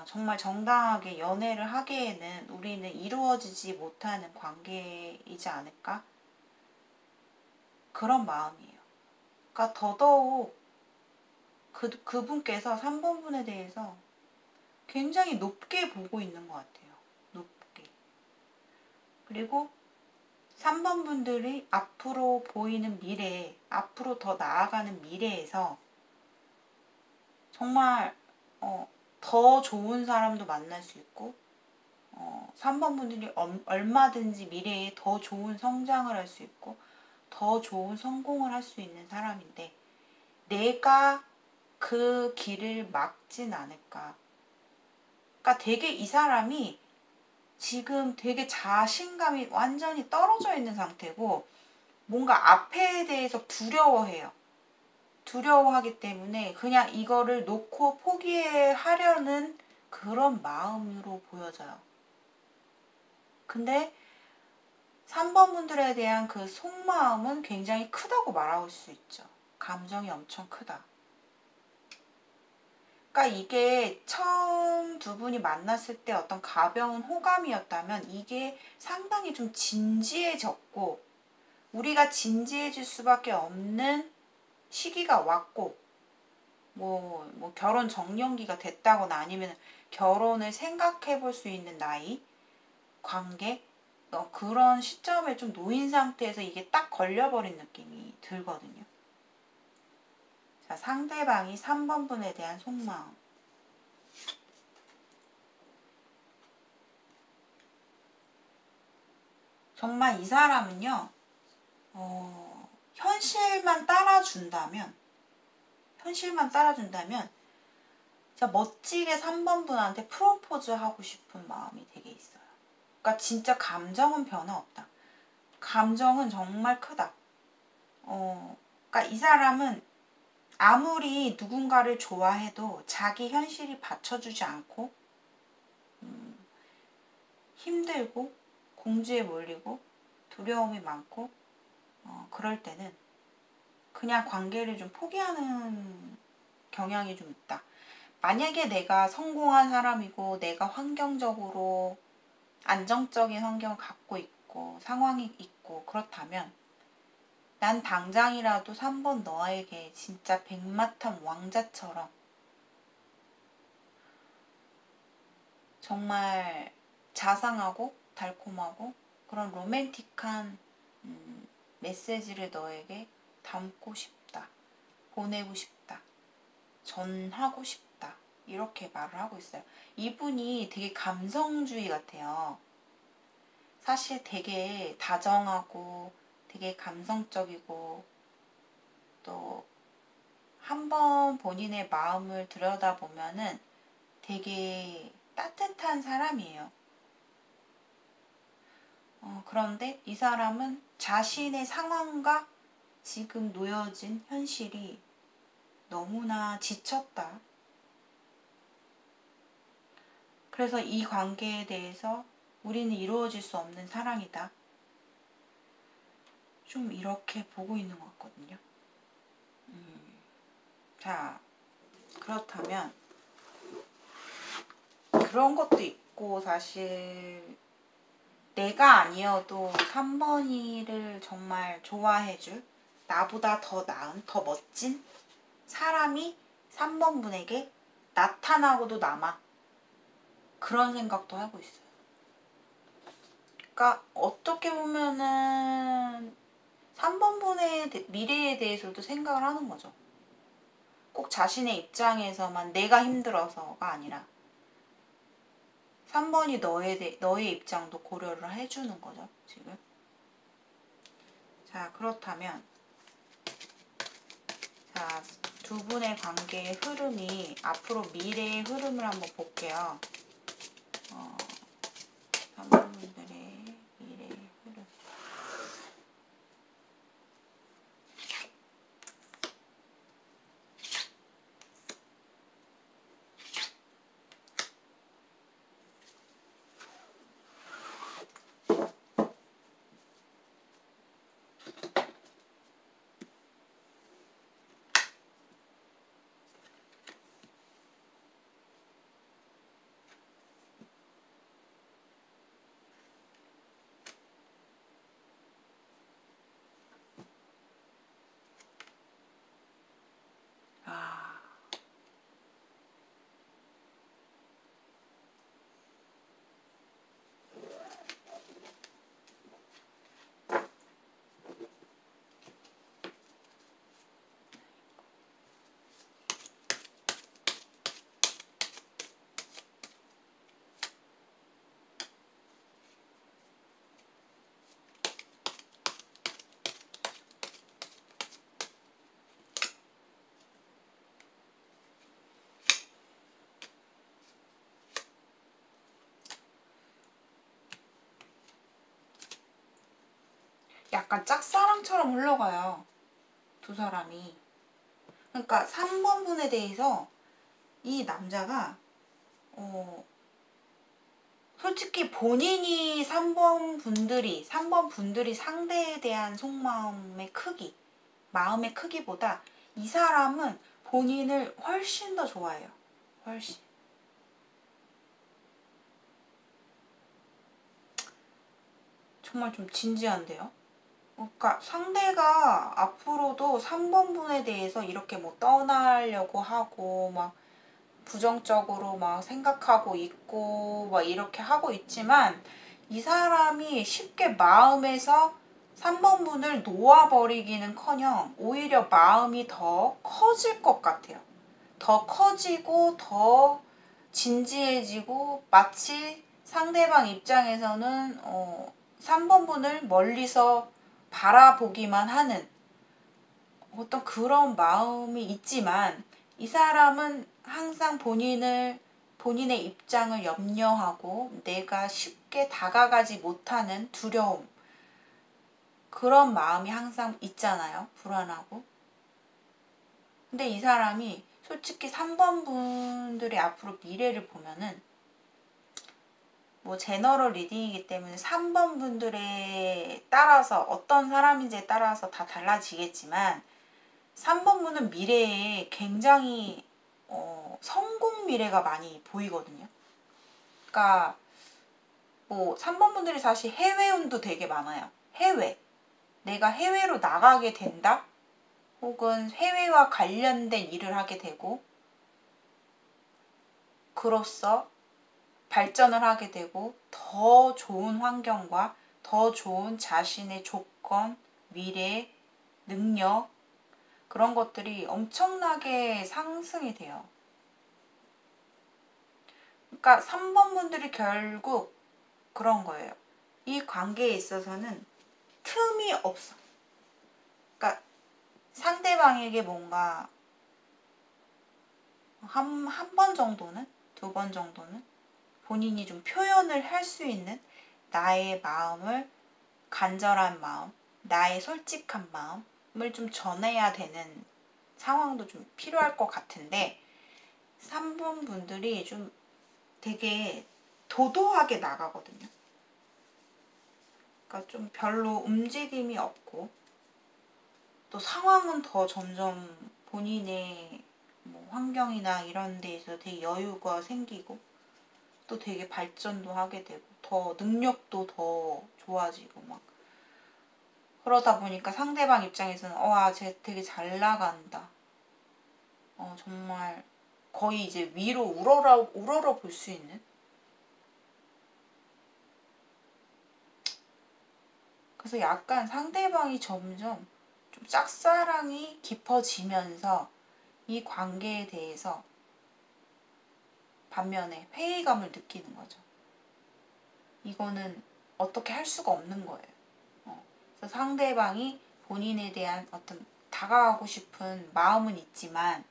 정말 정당하게 연애를 하기에는 우리는 이루어지지 못하는 관계이지 않을까? 그런 마음이에요. 그러니까 더더욱 그분께서 3번 분에 대해서 굉장히 높게 보고 있는 것 같아요. 높게. 그리고 3번 분들이 앞으로 보이는 미래, 앞으로 더 나아가는 미래에서 정말 더 좋은 사람도 만날 수 있고 3번 분들이 얼마든지 미래에 더 좋은 성장을 할 수 있고 더 좋은 성공을 할 수 있는 사람인데 내가 그 길을 막진 않을까. 그러니까 되게 이 사람이 지금 되게 자신감이 완전히 떨어져 있는 상태고 뭔가 앞에 대해서 두려워해요. 두려워하기 때문에 그냥 이거를 놓고 포기하려는 그런 마음으로 보여져요. 근데 3번 분들에 대한 그 속마음은 굉장히 크다고 말할 수 있죠. 감정이 엄청 크다. 그러니까 이게 처음 두 분이 만났을 때 어떤 가벼운 호감이었다면 이게 상당히 좀 진지해졌고 우리가 진지해질 수밖에 없는 시기가 왔고 뭐 결혼 정년기가 됐다거나 아니면 결혼을 생각해 볼 수 있는 나이, 관계 그런 시점에 좀 놓인 상태에서 이게 딱 걸려버린 느낌이 들거든요. 자, 상대방이 3번 분에 대한 속마음. 정말 이 사람은요, 현실만 따라준다면, 진짜 멋지게 3번 분한테 프로포즈 하고 싶은 마음이 되게 있어요. 그러니까 진짜 감정은 변화 없다. 감정은 정말 크다. 그러니까 이 사람은 아무리 누군가를 좋아해도 자기 현실이 받쳐주지 않고 힘들고 공주에 몰리고 두려움이 많고 그럴 때는 그냥 관계를 좀 포기하는 경향이 좀 있다. 만약에 내가 성공한 사람이고 내가 환경적으로 안정적인 환경을 갖고 있고 상황이 있고 그렇다면 난 당장이라도 3번 너에게 진짜 백마탄 왕자처럼 정말 자상하고 달콤하고 그런 로맨틱한 메시지를 너에게 담고 싶다. 보내고 싶다. 전하고 싶다. 이렇게 말을 하고 있어요. 이분이 되게 감성주의 같아요. 사실 되게 다정하고 되게 감성적이고 또 한번 본인의 마음을 들여다보면은 되게 따뜻한 사람이에요. 그런데 이 사람은 자신의 상황과 지금 놓여진 현실이 너무나 지쳤다. 그래서 이 관계에 대해서 우리는 이루어질 수 없는 사랑이다. 좀 이렇게 보고 있는 것 같거든요. 자, 그렇다면 그런 것도 있고 사실 내가 아니어도 3번이를 정말 좋아해줄 나보다 더 나은, 더 멋진 사람이 3번 분에게 나타나고도 남아. 그런 생각도 하고 있어요. 그러니까 어떻게 보면은 3번 분의 미래에 대해서도 생각을 하는 거죠. 꼭 자신의 입장에서만 내가 힘들어서가 아니라 3번이 너의 입장도 고려를 해주는 거죠, 지금. 자, 그렇다면 자, 두 분의 관계의 흐름이 앞으로 미래의 흐름을 한번 볼게요. 3번 분들의 미래의 흐름. 약간 짝사랑처럼 흘러가요. 두 사람이. 그러니까 3번 분에 대해서 이 남자가 솔직히 본인이 3번 분들이 상대에 대한 속마음의 크기, 마음의 크기보다 이 사람은 본인을 훨씬 더 좋아해요. 훨씬. 정말 좀 진지한데요? 그러니까 상대가 앞으로도 3번 분에 대해서 이렇게 뭐 떠나려고 하고 막 부정적으로 막 생각하고 있고 막 이렇게 하고 있지만 이 사람이 쉽게 마음에서 3번 분을 놓아버리기는커녕 오히려 마음이 더 커질 것 같아요. 더 커지고 더 진지해지고 마치 상대방 입장에서는 3번 분을 멀리서 바라보기만 하는 어떤 그런 마음이 있지만 이 사람은 항상 본인의 입장을 염려하고 내가 쉽게 다가가지 못하는 두려움, 그런 마음이 항상 있잖아요. 불안하고. 근데 이 사람이 솔직히 3번 분들의 앞으로 미래를 보면은 뭐 제너럴 리딩이기 때문에 3번 분들에 따라서 어떤 사람인지에 따라서 다 달라지겠지만 3번 분은 미래에 굉장히 성공 미래가 많이 보이거든요. 그러니까 뭐 3번 분들이 사실 해외운도 되게 많아요. 내가 해외로 나가게 된다? 혹은 해외와 관련된 일을 하게 되고 그로써 발전을 하게 되고 더 좋은 환경과 더 좋은 자신의 조건, 미래, 능력 그런 것들이 엄청나게 상승이 돼요. 그러니까 3번 분들이 결국 그런 거예요. 이 관계에 있어서는 틈이 없어. 그러니까 상대방에게 뭔가 한 번 정도는, 두 번 정도는 본인이 좀 표현을 할 수 있는 나의 마음을, 간절한 마음, 나의 솔직한 마음을 좀 전해야 되는 상황도 좀 필요할 것 같은데, 3번 분들이 좀 되게 도도하게 나가거든요. 그러니까 좀 별로 움직임이 없고, 또 상황은 더 점점 본인의 뭐 환경이나 이런 데에서 되게 여유가 생기고, 또 되게 발전도 하게 되고, 더 능력도 더 좋아지고 막 그러다 보니까 상대방 입장에서는 쟤 되게 잘 나간다. 정말 거의 이제 위로 우러러 볼 수 있는. 그래서 약간 상대방이 점점 좀 짝사랑이 깊어지면서 이 관계에 대해서 반면에 회의감을 느끼는 거죠. 이거는 어떻게 할 수가 없는 거예요. 그래서 상대방이 본인에 대한 어떤 다가가고 싶은 마음은 있지만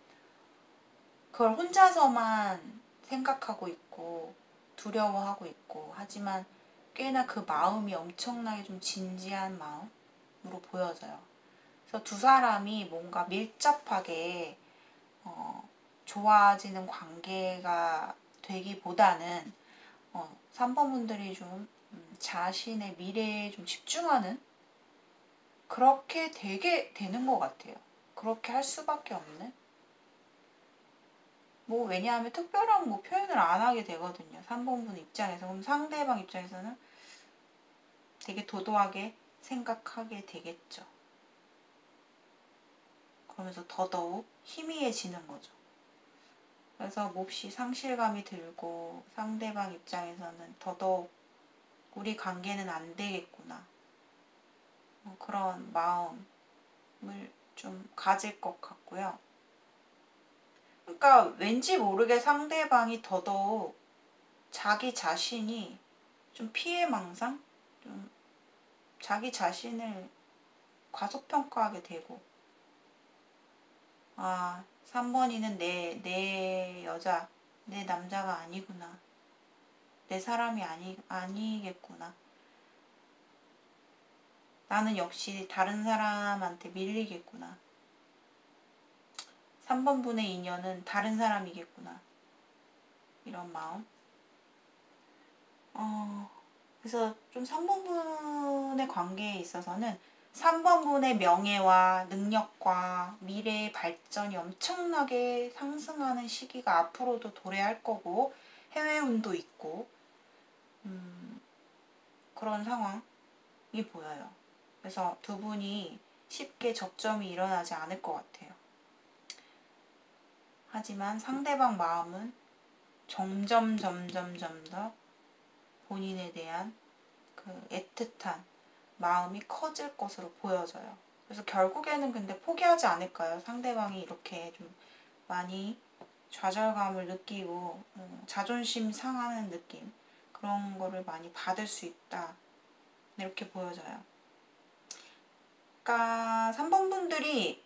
그걸 혼자서만 생각하고 있고 두려워하고 있고, 하지만 꽤나 그 마음이 엄청나게 좀 진지한 마음으로 보여져요. 그래서 두 사람이 뭔가 밀접하게 좋아지는 관계가 되기보다는 3번 분들이 좀 자신의 미래에 좀 집중하는, 그렇게 되게 되는 것 같아요. 그렇게 할 수밖에 없는. 뭐 왜냐하면 특별한 뭐 표현을 안 하게 되거든요. 3번 분 입장에서. 그럼 상대방 입장에서는 되게 도도하게 생각하게 되겠죠. 그러면서 더더욱 희미해지는 거죠. 그래서 몹시 상실감이 들고, 상대방 입장에서는 더더욱 우리 관계는 안 되겠구나, 그런 마음을 좀 가질 것 같고요. 그러니까 왠지 모르게 상대방이 더더욱 자기 자신이 좀 피해망상? 좀 자기 자신을 과소평가하게 되고, 3번이는 내 여자, 내 남자가 아니구나. 내 사람이 아니겠구나. 나는 역시 다른 사람한테 밀리겠구나. 3번 분의 인연은 다른 사람이겠구나. 이런 마음. 그래서 좀 3번 분의 관계에 있어서는 3번 분의 명예와 능력과 미래의 발전이 엄청나게 상승하는 시기가 앞으로도 도래할 거고, 해외운도 있고, 그런 상황이 보여요. 그래서 두 분이 쉽게 접점이 일어나지 않을 것 같아요. 하지만 상대방 마음은 점점 더 본인에 대한 그 애틋한 마음이 커질 것으로 보여져요. 그래서 결국에는 근데 포기하지 않을까요? 상대방이 이렇게 좀 많이 좌절감을 느끼고 자존심 상하는 느낌, 그런 거를 많이 받을 수 있다, 이렇게 보여져요. 그러니까 3번 분들이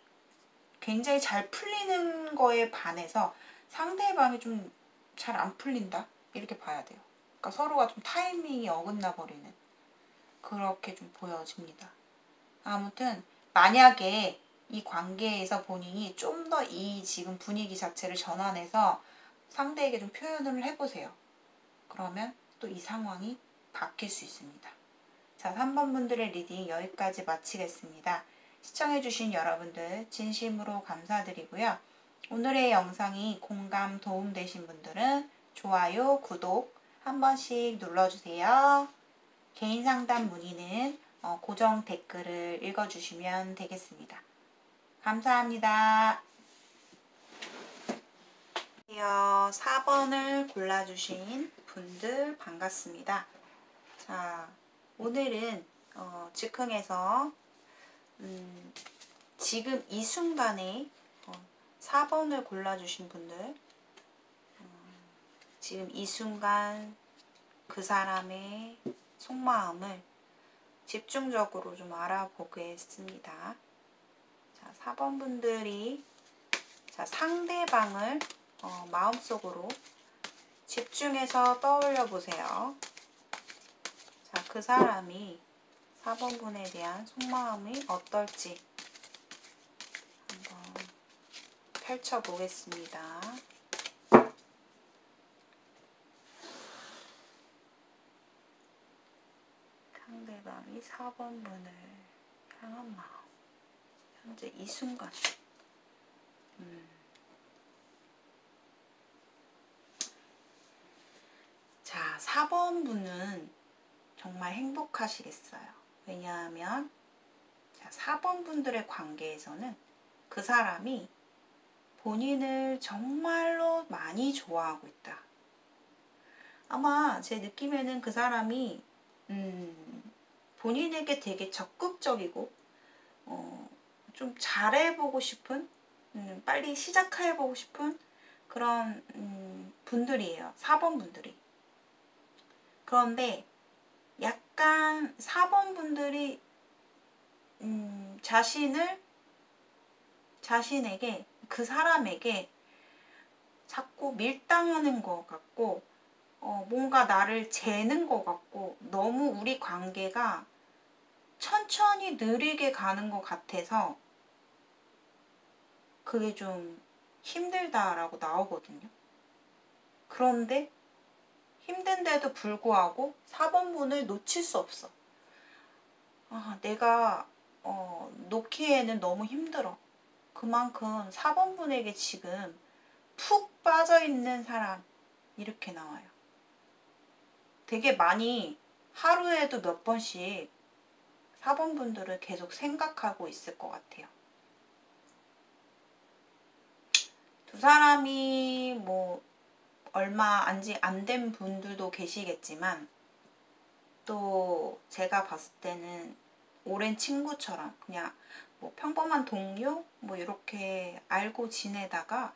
굉장히 잘 풀리는 거에 반해서 상대방이 좀 잘 안 풀린다, 이렇게 봐야 돼요. 그러니까 서로가 좀 타이밍이 어긋나 버리는, 그렇게 좀 보여집니다. 아무튼 만약에 이 관계에서 본인이 좀 더 이 지금 분위기 자체를 전환해서 상대에게 좀 표현을 해보세요. 그러면 또 이 상황이 바뀔 수 있습니다. 자, 3번 분들의 리딩 여기까지 마치겠습니다. 시청해주신 여러분들 진심으로 감사드리고요. 오늘의 영상이 공감 도움되신 분들은 좋아요, 구독 한 번씩 눌러주세요. 개인 상담 문의는 고정 댓글을 읽어주시면 되겠습니다. 감사합니다. 4번을 골라주신 분들 반갑습니다. 자, 오늘은 즉흥해서 지금 이 순간에 4번을 골라주신 분들, 지금 이 순간 그 사람의 속마음을 집중적으로 좀 알아보겠습니다. 자, 4번 분들이 상대방을 마음속으로 집중해서 떠올려 보세요. 자, 그 사람이 4번 분에 대한 속마음이 어떨지 한번 펼쳐 보겠습니다. 상대방이 4번 분을 향한 마음. 현재 이 순간. 자, 4번 분은 정말 행복하시겠어요. 왜냐하면 4번 분들의 관계에서는 그 사람이 본인을 정말로 많이 좋아하고 있다. 아마 제 느낌에는 그 사람이 본인에게 되게 적극적이고 좀 잘해보고 싶은 빨리 시작해보고 싶은 그런 분들이에요. 4번 분들이. 그런데 약간 4번 분들이 자신에게 그 사람에게 자꾸 밀당하는 것 같고 뭔가 나를 재는 것 같고 너무 우리 관계가 천천히 느리게 가는 것 같아서 그게 좀 힘들다라고 나오거든요. 그런데 힘든데도 불구하고 4번 분을 놓칠 수 없어. 내가 놓기에는 너무 힘들어. 그만큼 4번 분에게 지금 푹 빠져있는 사람 이렇게 나와요. 되게 많이 하루에도 몇 번씩 4번 분들을 계속 생각하고 있을 것 같아요. 두 사람이 뭐 얼마 안 된 분들도 계시겠지만 또 제가 봤을 때는 오랜 친구처럼 그냥 뭐 평범한 동료 뭐 이렇게 알고 지내다가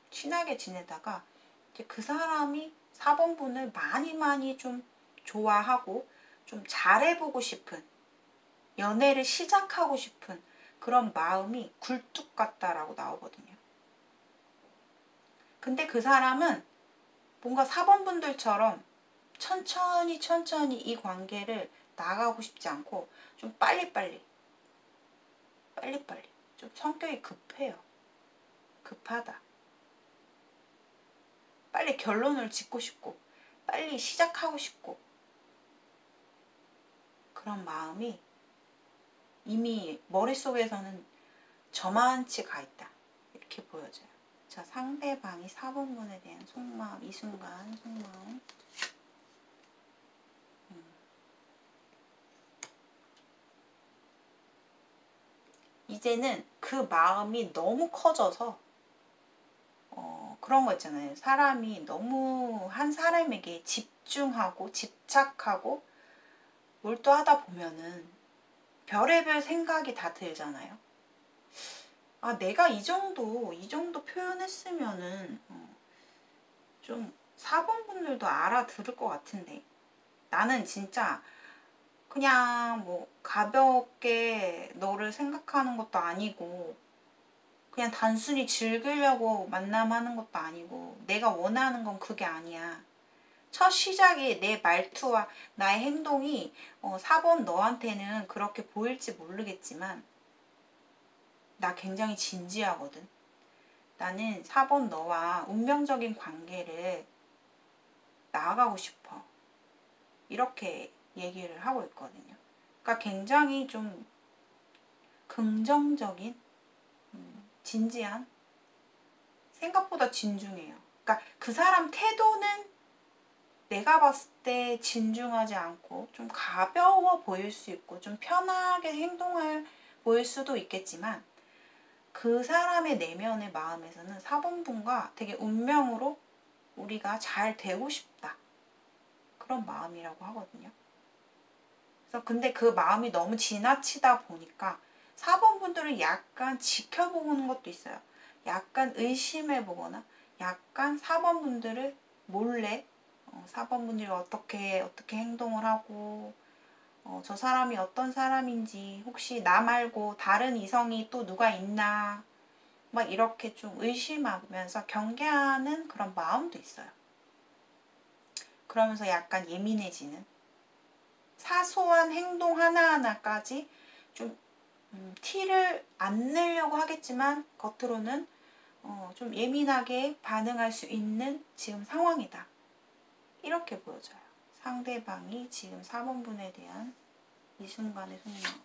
친하게 지내다가 이제 그 사람이 4번 분을 많이 좀 좋아하고 좀 잘해보고 싶은 연애를 시작하고 싶은 그런 마음이 굴뚝 같다라고 나오거든요. 근데 그 사람은 뭔가 4번 분들처럼 천천히 이 관계를 나가고 싶지 않고 좀 빨리빨리 좀 성격이 급해요. 급하다. 빨리 결론을 짓고 싶고 빨리 시작하고 싶고 그런 마음이 이미 머릿속에서는 저만치 가 있다. 이렇게 보여져요. 자, 상대방이 4번 분에 대한 속마음, 이 순간 속마음. 이제는 그 마음이 너무 커져서 그런 거 있잖아요. 사람이 너무 한 사람에게 집중하고 집착하고 몰두하다 보면은 별의별 생각이 다 들잖아요. 내가 이 정도 표현했으면은 좀 4번 분들도 알아들을 것 같은데 나는 진짜 그냥 뭐 가볍게 너를 생각하는 것도 아니고 그냥 단순히 즐기려고 만남하는 것도 아니고 내가 원하는 건 그게 아니야. 첫 시작이 내 말투와 나의 행동이 4번 너한테는 그렇게 보일지 모르겠지만 나 굉장히 진지하거든. 나는 4번 너와 운명적인 관계를 나아가고 싶어. 이렇게 얘기를 하고 있거든요. 그러니까 굉장히 좀 긍정적인 진지한 생각보다 진중해요. 그러니까 그 사람 태도는 내가 봤을 때 진중하지 않고 좀 가벼워 보일 수 있고 좀 편하게 행동을 보일 수도 있겠지만 그 사람의 내면의 마음에서는 4번 분과 되게 운명으로 우리가 잘 되고 싶다. 그런 마음이라고 하거든요. 그래서 근데 그 마음이 너무 지나치다 보니까 4번 분들은 약간 지켜보는 것도 있어요. 약간 의심해보거나 약간 4번 분들을 몰래 4번 분들이 어떻게 행동을 하고 저 사람이 어떤 사람인지 혹시 나 말고 다른 이성이 또 누가 있나 막 이렇게 좀 의심하면서 경계하는 그런 마음도 있어요. 그러면서 약간 예민해지는 사소한 행동 하나하나까지 좀 티를 안 내려고 하겠지만 겉으로는 좀 예민하게 반응할 수 있는 지금 상황이다. 이렇게 보여져요. 상대방이 지금 4번 분에 대한 이 순간의 속마음.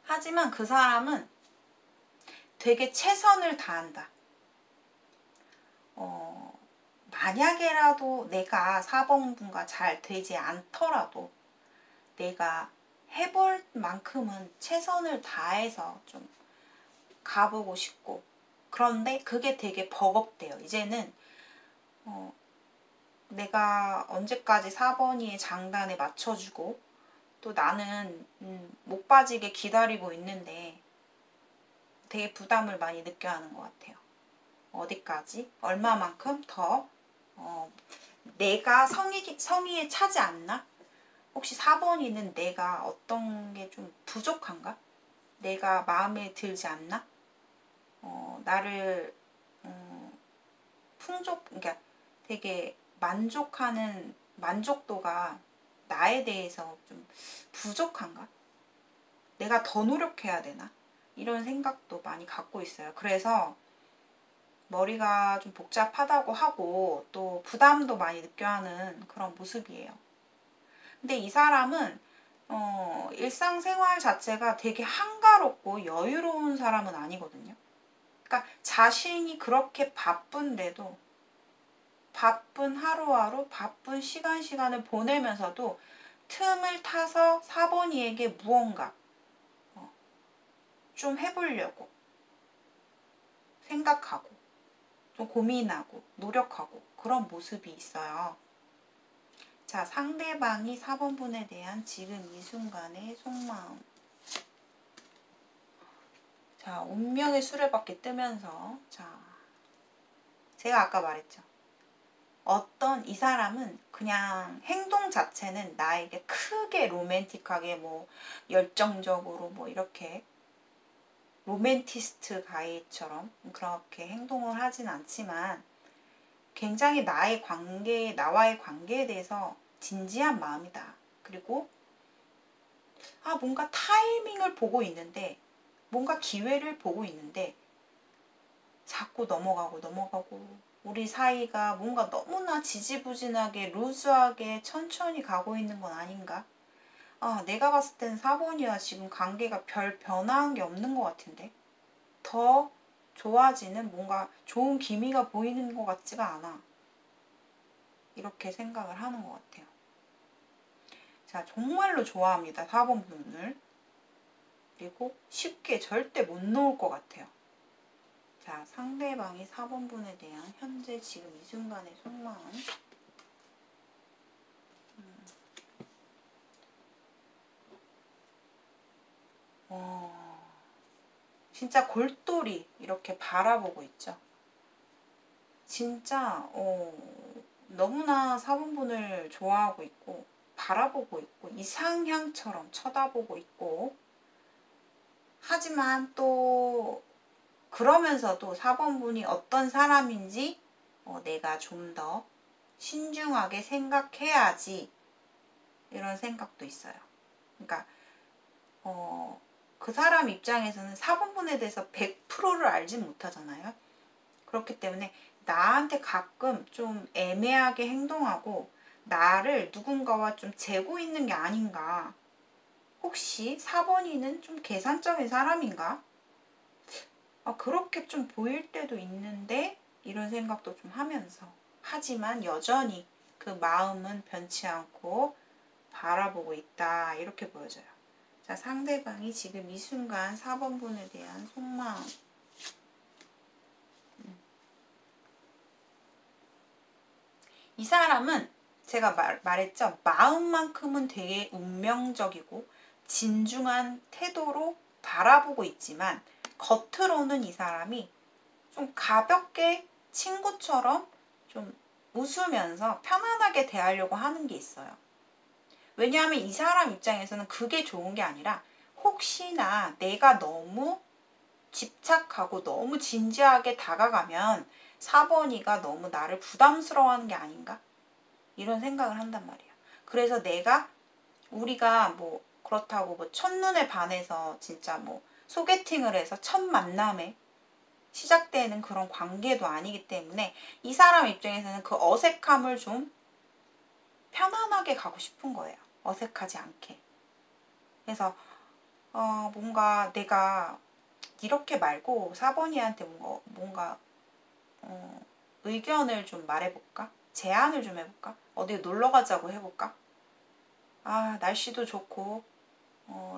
하지만 그 사람은 되게 최선을 다한다. 만약에라도 내가 4번 분과 잘 되지 않더라도 내가 해볼 만큼은 최선을 다해서 좀 가보고 싶고, 그런데 그게 되게 버겁대요. 이제는 내가 언제까지 4번이의 장단에 맞춰주고 또 나는 못 빠지게 기다리고 있는데 되게 부담을 많이 느껴야 하는 것 같아요. 어디까지? 얼마만큼 더 내가 성의에 차지 않나? 혹시 4번이는 내가 어떤 게 좀 부족한가? 내가 마음에 들지 않나? 나를 그러니까 되게 만족하는 만족도가 나에 대해서 좀 부족한가? 내가 더 노력해야 되나? 이런 생각도 많이 갖고 있어요. 그래서 머리가 좀 복잡하다고 하고 또 부담도 많이 느껴야 하는 그런 모습이에요. 근데 이 사람은 일상생활 자체가 되게 한가롭고 여유로운 사람은 아니거든요. 그러니까 자신이 그렇게 바쁜데도 바쁜 하루하루 바쁜 시간을 보내면서도 틈을 타서 4번이에게 무언가 좀 해보려고 생각하고 좀 고민하고 노력하고 그런 모습이 있어요. 자, 상대방이 4번 분에 대한 지금 이 순간의 속마음. 자, 운명의 수레바퀴 뜨면서, 자, 제가 아까 말했죠. 어떤 이 사람은 그냥 행동 자체는 나에게 크게 로맨틱하게 뭐 열정적으로 뭐 이렇게 로맨티스트 가이처럼 그렇게 행동을 하진 않지만 굉장히 나와의 관계에 대해서 진지한 마음이다. 그리고 뭔가 타이밍을 보고 있는데, 뭔가 기회를 보고 있는데 자꾸 넘어가고 우리 사이가 뭔가 너무나 지지부진하게 루즈하게 천천히 가고 있는 건 아닌가? 내가 봤을 땐 4번이와 지금 관계가 별 변화한 게 없는 것 같은데 더 좋아지는 뭔가 좋은 기미가 보이는 것 같지가 않아. 이렇게 생각을 하는 것 같아요. 자, 정말로 좋아합니다. 4번 분을. 그리고 쉽게 절대 못 놓을 것 같아요. 자, 상대방이 4번 분에 대한 현재 지금 이 순간의 속마음. 진짜 골똘히 이렇게 바라보고 있죠. 진짜 너무나 4번 분을 좋아하고 있고 바라보고 있고 이상향처럼 쳐다보고 있고, 하지만 또 그러면서도 4번 분이 어떤 사람인지 내가 좀 더 신중하게 생각해야지 이런 생각도 있어요. 그러니까 그 사람 입장에서는 4번 분에 대해서 100%를 알지 못하잖아요. 그렇기 때문에 나한테 가끔 좀 애매하게 행동하고 나를 누군가와 좀 재고 있는 게 아닌가. 혹시 4번이는 좀 계산적인 사람인가? 그렇게 좀 보일 때도 있는데 이런 생각도 좀 하면서, 하지만 여전히 그 마음은 변치 않고 바라보고 있다. 이렇게 보여져요. 자, 상대방이 지금 이 순간 4번 분에 대한 속마음. 이 사람은 제가 말했죠. 마음만큼은 되게 운명적이고 진중한 태도로 바라보고 있지만 겉으로는 이 사람이 좀 가볍게 친구처럼 좀 웃으면서 편안하게 대하려고 하는 게 있어요. 왜냐하면 이 사람 입장에서는 그게 좋은 게 아니라 혹시나 내가 너무 집착하고 너무 진지하게 다가가면 4번이가 너무 나를 부담스러워하는 게 아닌가? 이런 생각을 한단 말이야. 그래서 우리가 뭐 그렇다고 뭐 첫눈에 반해서 진짜 뭐 소개팅을 해서 첫 만남에 시작되는 그런 관계도 아니기 때문에 이 사람 입장에서는 그 어색함을 좀 편안하게 가고 싶은 거예요. 어색하지 않게. 그래서 뭔가 내가 이렇게 말고 4번이한테 뭔가 의견을 좀 말해볼까? 제안을 좀 해볼까? 어디 놀러 가자고 해볼까? 아, 날씨도 좋고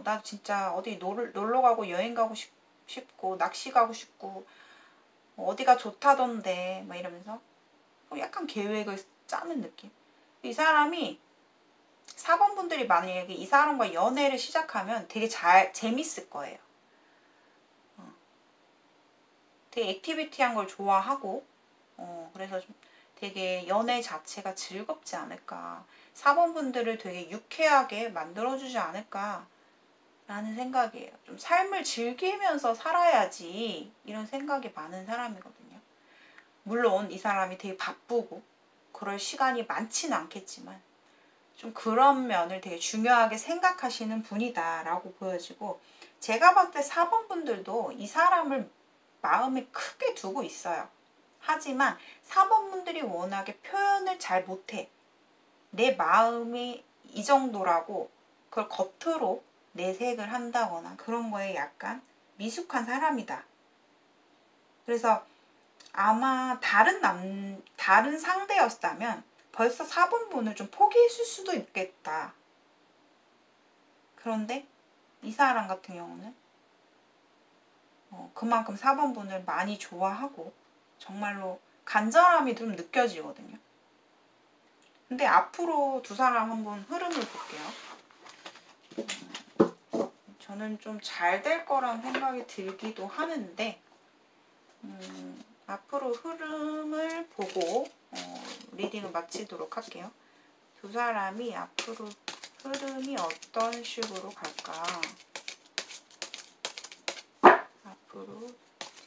나 진짜 어디 놀러 가고 여행 가고 싶고 낚시 가고 싶고 어디가 좋다던데 막 이러면서 약간 계획을 짜는 느낌. 이 사람이 4번 분들이 만약에 이 사람과 연애를 시작하면 되게 재밌을 거예요. 되게 액티비티한 걸 좋아하고 그래서 좀 되게 연애 자체가 즐겁지 않을까. 4번 분들을 되게 유쾌하게 만들어주지 않을까 라는 생각이에요. 좀 삶을 즐기면서 살아야지 이런 생각이 많은 사람이거든요. 물론 이 사람이 되게 바쁘고 그럴 시간이 많지는 않겠지만 좀 그런 면을 되게 중요하게 생각하시는 분이다라고 보여지고, 제가 봤을 때 4번 분들도 이 사람을 마음에 크게 두고 있어요. 하지만 4번 분들이 워낙에 표현을 잘 못해. 내 마음이 이 정도라고 그걸 겉으로 내색을 한다거나 그런 거에 약간 미숙한 사람이다. 그래서 아마 다른 상대였다면 벌써 4번 분을 좀 포기했을 수도 있겠다. 그런데 이 사람 같은 경우는 그만큼 4번 분을 많이 좋아하고 정말로 간절함이 좀 느껴지거든요. 근데 앞으로 두 사람 한번 흐름을 볼게요. 저는 좀 잘 될 거란 생각이 들기도 하는데 앞으로 흐름을 보고 리딩을 마치도록 할게요. 두 사람이 앞으로 흐름이 어떤 식으로 갈까? 앞으로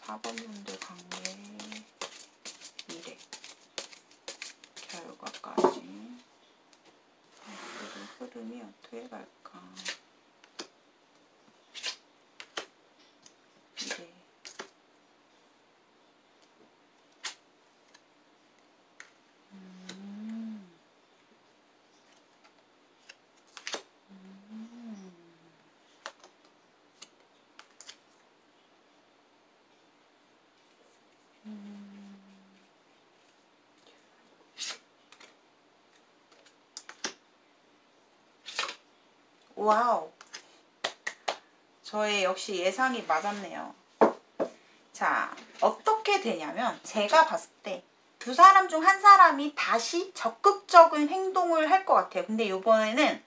4번 분들 관계 미래 결과까지 앞으로 흐름이 어떻게 갈까? 미래 와우! 저의 역시 예상이 맞았네요. 자, 어떻게 되냐면 제가 봤을 때 두 사람 중 한 사람이 다시 적극적인 행동을 할 것 같아요. 근데 이번에는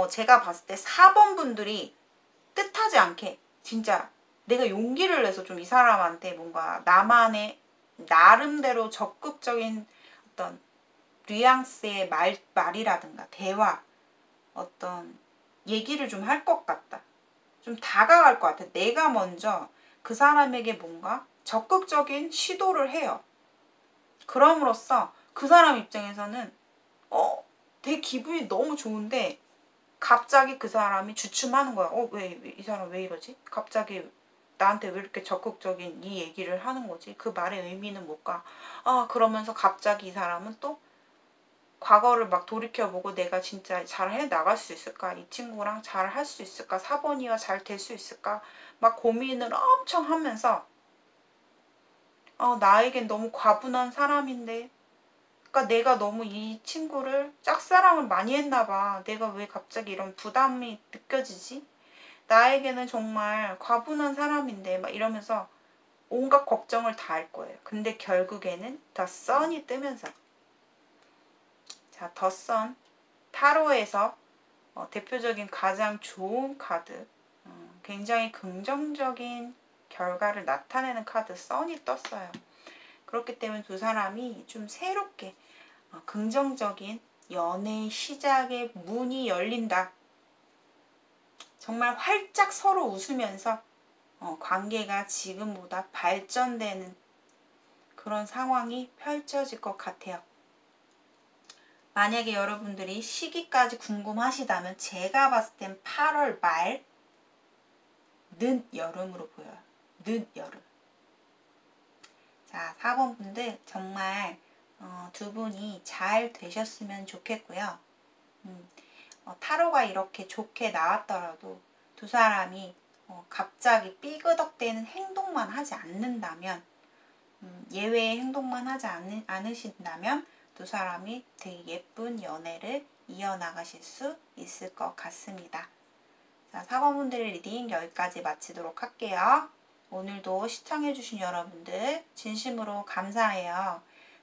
제가 봤을 때 4번 분들이 뜻하지 않게 진짜 내가 용기를 내서 좀 이 사람한테 뭔가 나만의 나름대로 적극적인 어떤 뉘앙스의 말이라든가 대화, 어떤 얘기를 좀 할 것 같다. 좀 다가갈 것 같아. 내가 먼저 그 사람에게 뭔가 적극적인 시도를 해요. 그럼으로써 그 사람 입장에서는 되게 기분이 너무 좋은데 갑자기 그 사람이 주춤하는 거야. 왜 이 사람 왜 이러지? 갑자기 나한테 왜 이렇게 적극적인 이 얘기를 하는 거지? 그 말의 의미는 뭘까? 그러면서 갑자기 이 사람은 또 과거를 막 돌이켜보고 내가 진짜 잘 해나갈 수 있을까? 이 친구랑 잘 할 수 있을까? 4번이와 잘 될 수 있을까? 막 고민을 엄청 하면서 나에겐 너무 과분한 사람인데 그러니까 내가 너무 이 친구를 짝사랑을 많이 했나 봐. 내가 왜 갑자기 이런 부담이 느껴지지? 나에게는 정말 과분한 사람인데 막 이러면서 온갖 걱정을 다 할 거예요. 근데 결국에는 더 선이 뜨면서 자, 더 선 타로에서 대표적인 가장 좋은 카드, 굉장히 긍정적인 결과를 나타내는 카드 선이 떴어요. 그렇기 때문에 두 사람이 좀 새롭게 긍정적인 연애 시작의 문이 열린다. 정말 활짝 서로 웃으면서 관계가 지금보다 발전되는 그런 상황이 펼쳐질 것 같아요. 만약에 여러분들이 시기까지 궁금하시다면 제가 봤을 땐 8월 말 늦여름으로 보여요. 늦여름. 자, 4번 분들 정말 두 분이 잘 되셨으면 좋겠고요. 타로가 이렇게 좋게 나왔더라도 두 사람이 갑자기 삐그덕대는 행동만 하지 않는다면 예외의 행동만 하지 않으신다면 두 사람이 되게 예쁜 연애를 이어나가실 수 있을 것 같습니다. 자, 4번 분들의 리딩 여기까지 마치도록 할게요. 오늘도 시청해주신 여러분들 진심으로 감사해요.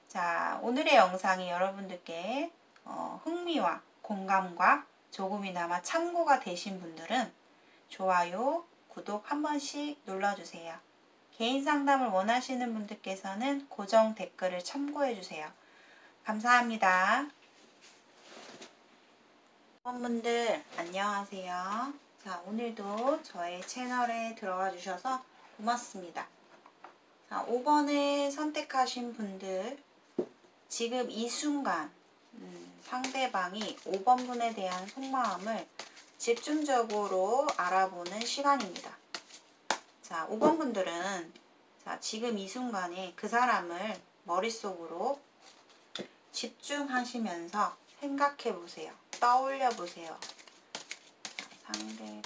자, 오늘의 영상이 여러분들께 흥미와 공감과 조금이나마 참고가 되신 분들은 좋아요, 구독 한 번씩 눌러주세요. 개인 상담을 원하시는 분들께서는 고정 댓글을 참고해주세요. 감사합니다. 여러분들 안녕하세요. 자, 오늘도 저의 채널에 들어와 주셔서 고맙습니다. 자, 5번을 선택하신 분들 지금 이 순간 상대방이 5번 분에 대한 속마음을 집중적으로 알아보는 시간입니다. 자, 5번 분들은 자, 지금 이 순간에 그 사람을 머릿속으로 집중하시면서 생각해 보세요. 떠올려 보세요. 자, 상대방의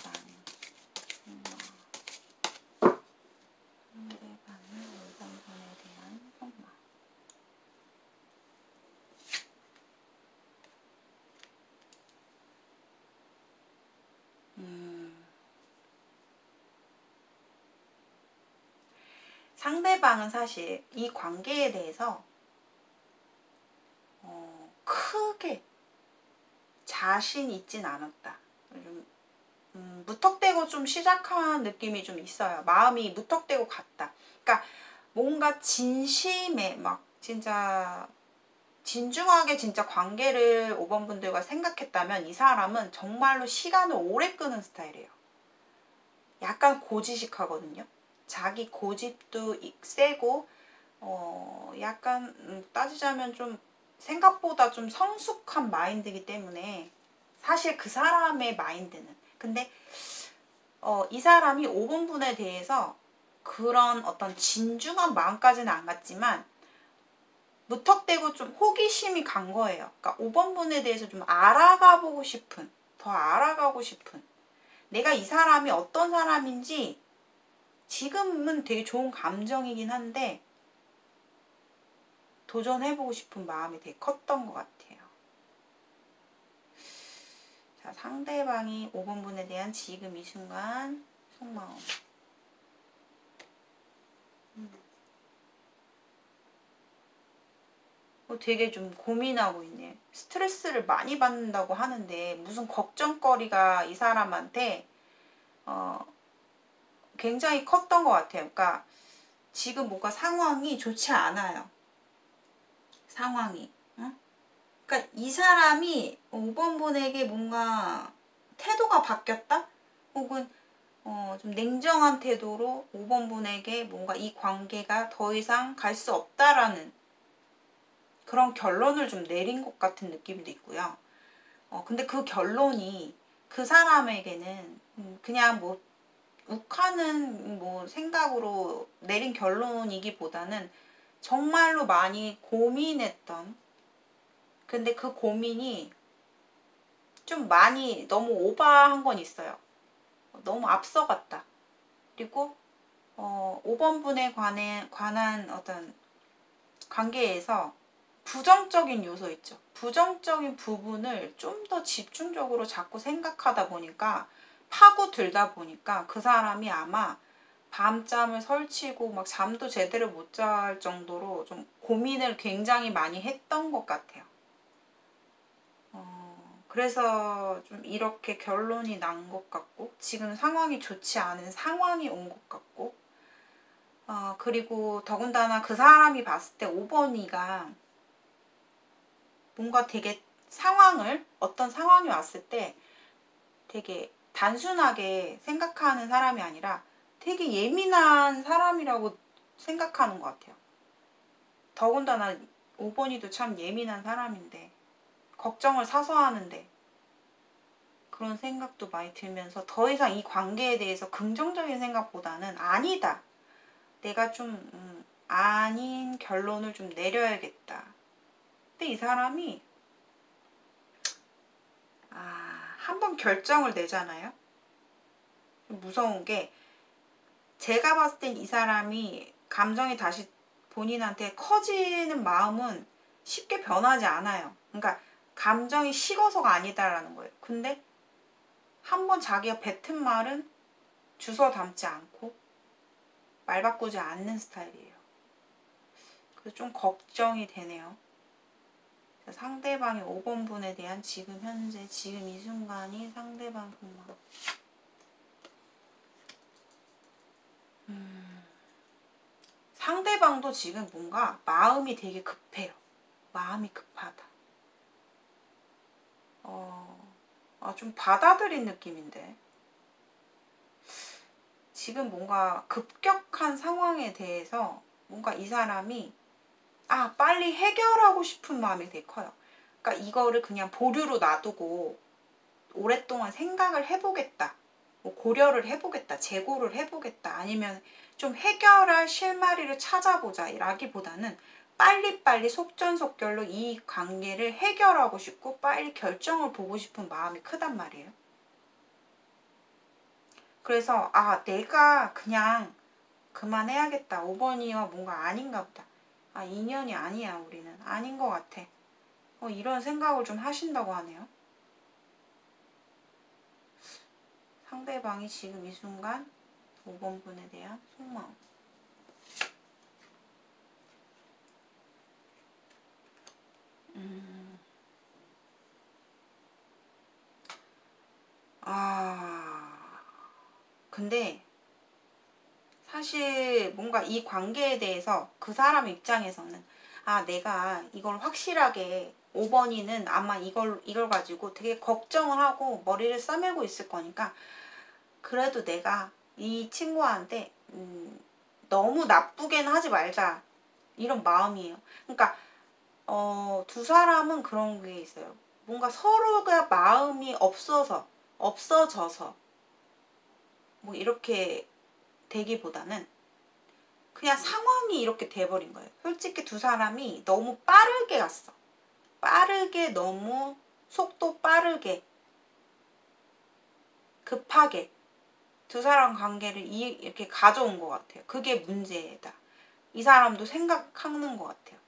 상대방의 5번 분에 대한 속마음. 상대방은 사실 이 관계에 대해서 크게 자신 있진 않았다. 무턱대고 좀 시작한 느낌이 좀 있어요. 마음이 무턱대고 갔다. 그러니까 뭔가 진심에 막 진짜 진중하게 진짜 관계를 5번 분들과 생각했다면 이 사람은 정말로 시간을 오래 끄는 스타일이에요. 약간 고지식하거든요. 자기 고집도 세고 약간 따지자면 좀 생각보다 좀 성숙한 마인드이기 때문에 사실 그 사람의 마인드는 근데 이 사람이 5번 분에 대해서 그런 어떤 진중한 마음까지는 안 갔지만 무턱대고 좀 호기심이 간 거예요. 그러니까 5번 분에 대해서 좀 알아가보고 싶은, 더 알아가고 싶은, 내가 이 사람이 어떤 사람인지 지금은 되게 좋은 감정이긴 한데 도전해보고 싶은 마음이 되게 컸던 것 같아요. 자, 상대방이 5번 분에 대한 지금 이 순간 속마음. 되게 좀 고민하고 있네. 스트레스를 많이 받는다고 하는데 무슨 걱정거리가 이 사람한테 굉장히 컸던 것 같아요. 그러니까 지금 뭔가 상황이 좋지 않아요. 상황이. 그러니까 이 사람이 5번 분에게 뭔가 태도가 바뀌었다? 혹은 좀 냉정한 태도로 5번 분에게 뭔가 이 관계가 더 이상 갈 수 없다라는 그런 결론을 좀 내린 것 같은 느낌도 있고요. 근데 그 결론이 그 사람에게는 그냥 뭐 욱하는 뭐 생각으로 내린 결론이기보다는 정말로 많이 고민했던 근데 그 고민이 좀 많이 너무 오버한 건 있어요. 너무 앞서갔다. 그리고 5번 분에 관한 어떤 관계에서 부정적인 요소 있죠. 부정적인 부분을 좀 더 집중적으로 자꾸 생각하다 보니까 파고들다 보니까 그 사람이 아마 밤잠을 설치고 막 잠도 제대로 못 잘 정도로 좀 고민을 굉장히 많이 했던 것 같아요. 그래서 좀 이렇게 결론이 난 것 같고 지금 상황이 좋지 않은 상황이 온 것 같고 그리고 더군다나 그 사람이 봤을 때 5번이가 뭔가 되게 어떤 상황이 왔을 때 되게 단순하게 생각하는 사람이 아니라 되게 예민한 사람이라고 생각하는 것 같아요. 더군다나 5번이도 참 예민한 사람인데, 걱정을 사서 하는데, 그런 생각도 많이 들면서 더 이상 이 관계에 대해서 긍정적인 생각보다는 아니다. 내가 좀 아닌 결론을 좀 내려야겠다. 근데 이 사람이 한번 결정을 내잖아요. 무서운 게, 제가 봤을 땐 이 사람이 감정이 다시 본인한테 커지는 마음은 쉽게 변하지 않아요. 그러니까 감정이 식어서가 아니다라는 거예요. 근데 한번 자기가 뱉은 말은 주워 담지 않고 말 바꾸지 않는 스타일이에요. 그래서 좀 걱정이 되네요. 상대방의 5번 분에 대한 지금 현재, 지금 이 순간이 상대방 속마음. 상대방도 지금 뭔가 마음이 되게 급해요. 마음이 급하다. 좀 받아들인 느낌인데. 지금 뭔가 급격한 상황에 대해서 뭔가 이 사람이 빨리 해결하고 싶은 마음이 되게 커요. 그러니까 이거를 그냥 보류로 놔두고 오랫동안 생각을 해보겠다. 뭐 고려를 해보겠다. 재고를 해보겠다. 아니면 좀 해결할 실마리를 찾아보자 라기보다는 빨리빨리 속전속결로 이 관계를 해결하고 싶고 빨리 결정을 보고 싶은 마음이 크단 말이에요. 그래서 내가 그냥 그만해야겠다. 5번이와 뭔가 아닌가 보다. 인연이 아니야. 우리는 아닌 것 같아. 이런 생각을 좀 하신다고 하네요. 상대방이 지금 이 순간 5번 분에 대한 속마음. 근데 사실 뭔가 이 관계에 대해서 그 사람 입장에서는 내가 이걸 확실하게 5번이는 아마 이걸 가지고 되게 걱정을 하고 머리를 싸매고 있을 거니까 그래도 내가 이 친구한테 너무 나쁘게는 하지 말자 이런 마음이에요. 그러니까 두 사람은 그런 게 있어요. 뭔가 서로가 마음이 없어져서 뭐 이렇게 되기보다는 그냥 상황이 이렇게 돼버린 거예요. 솔직히 두 사람이 너무 빠르게 갔어. 빠르게 너무 속도 빠르게 급하게 두 사람 관계를 이렇게 가져온 것 같아요. 그게 문제다. 이 사람도 생각하는 것 같아요.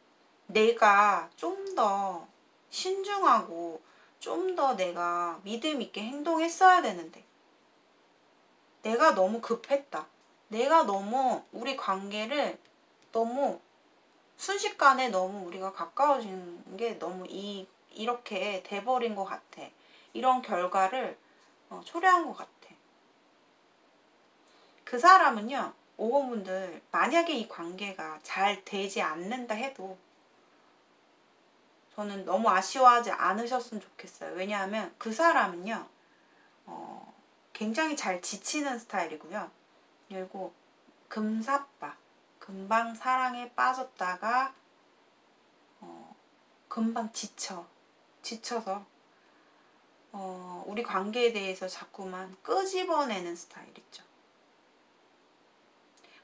내가 좀 더 신중하고 좀 더 내가 믿음 있게 행동했어야 되는데 내가 너무 급했다. 내가 너무 우리 관계를 너무 순식간에 너무 우리가 가까워진 게 너무 이렇게 돼버린 것 같아. 이런 결과를 초래한 것 같아. 그 사람은요, 5번분들 만약에 이 관계가 잘 되지 않는다 해도 저는 너무 아쉬워하지 않으셨으면 좋겠어요. 왜냐하면 그 사람은요, 굉장히 잘 지치는 스타일이고요. 그리고 금사빠, 금방 사랑에 빠졌다가 금방 지쳐서 우리 관계에 대해서 자꾸만 끄집어내는 스타일 있죠.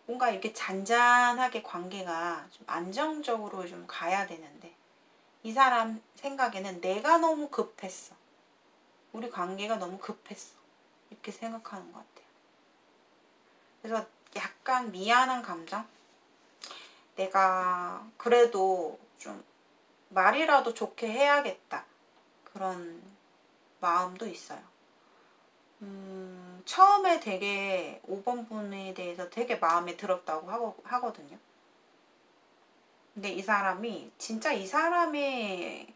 뭔가 이렇게 잔잔하게 관계가 좀 안정적으로 좀 가야 되는데 이 사람 생각에는 내가 너무 급했어. 우리 관계가 너무 급했어. 이렇게 생각하는 것 같아요. 그래서 약간 미안한 감정? 내가 그래도 좀 말이라도 좋게 해야겠다. 그런 마음도 있어요. 처음에 되게 5번 분에 대해서 되게 마음에 들었다고 하거든요. 근데 이 사람이 진짜 이 사람의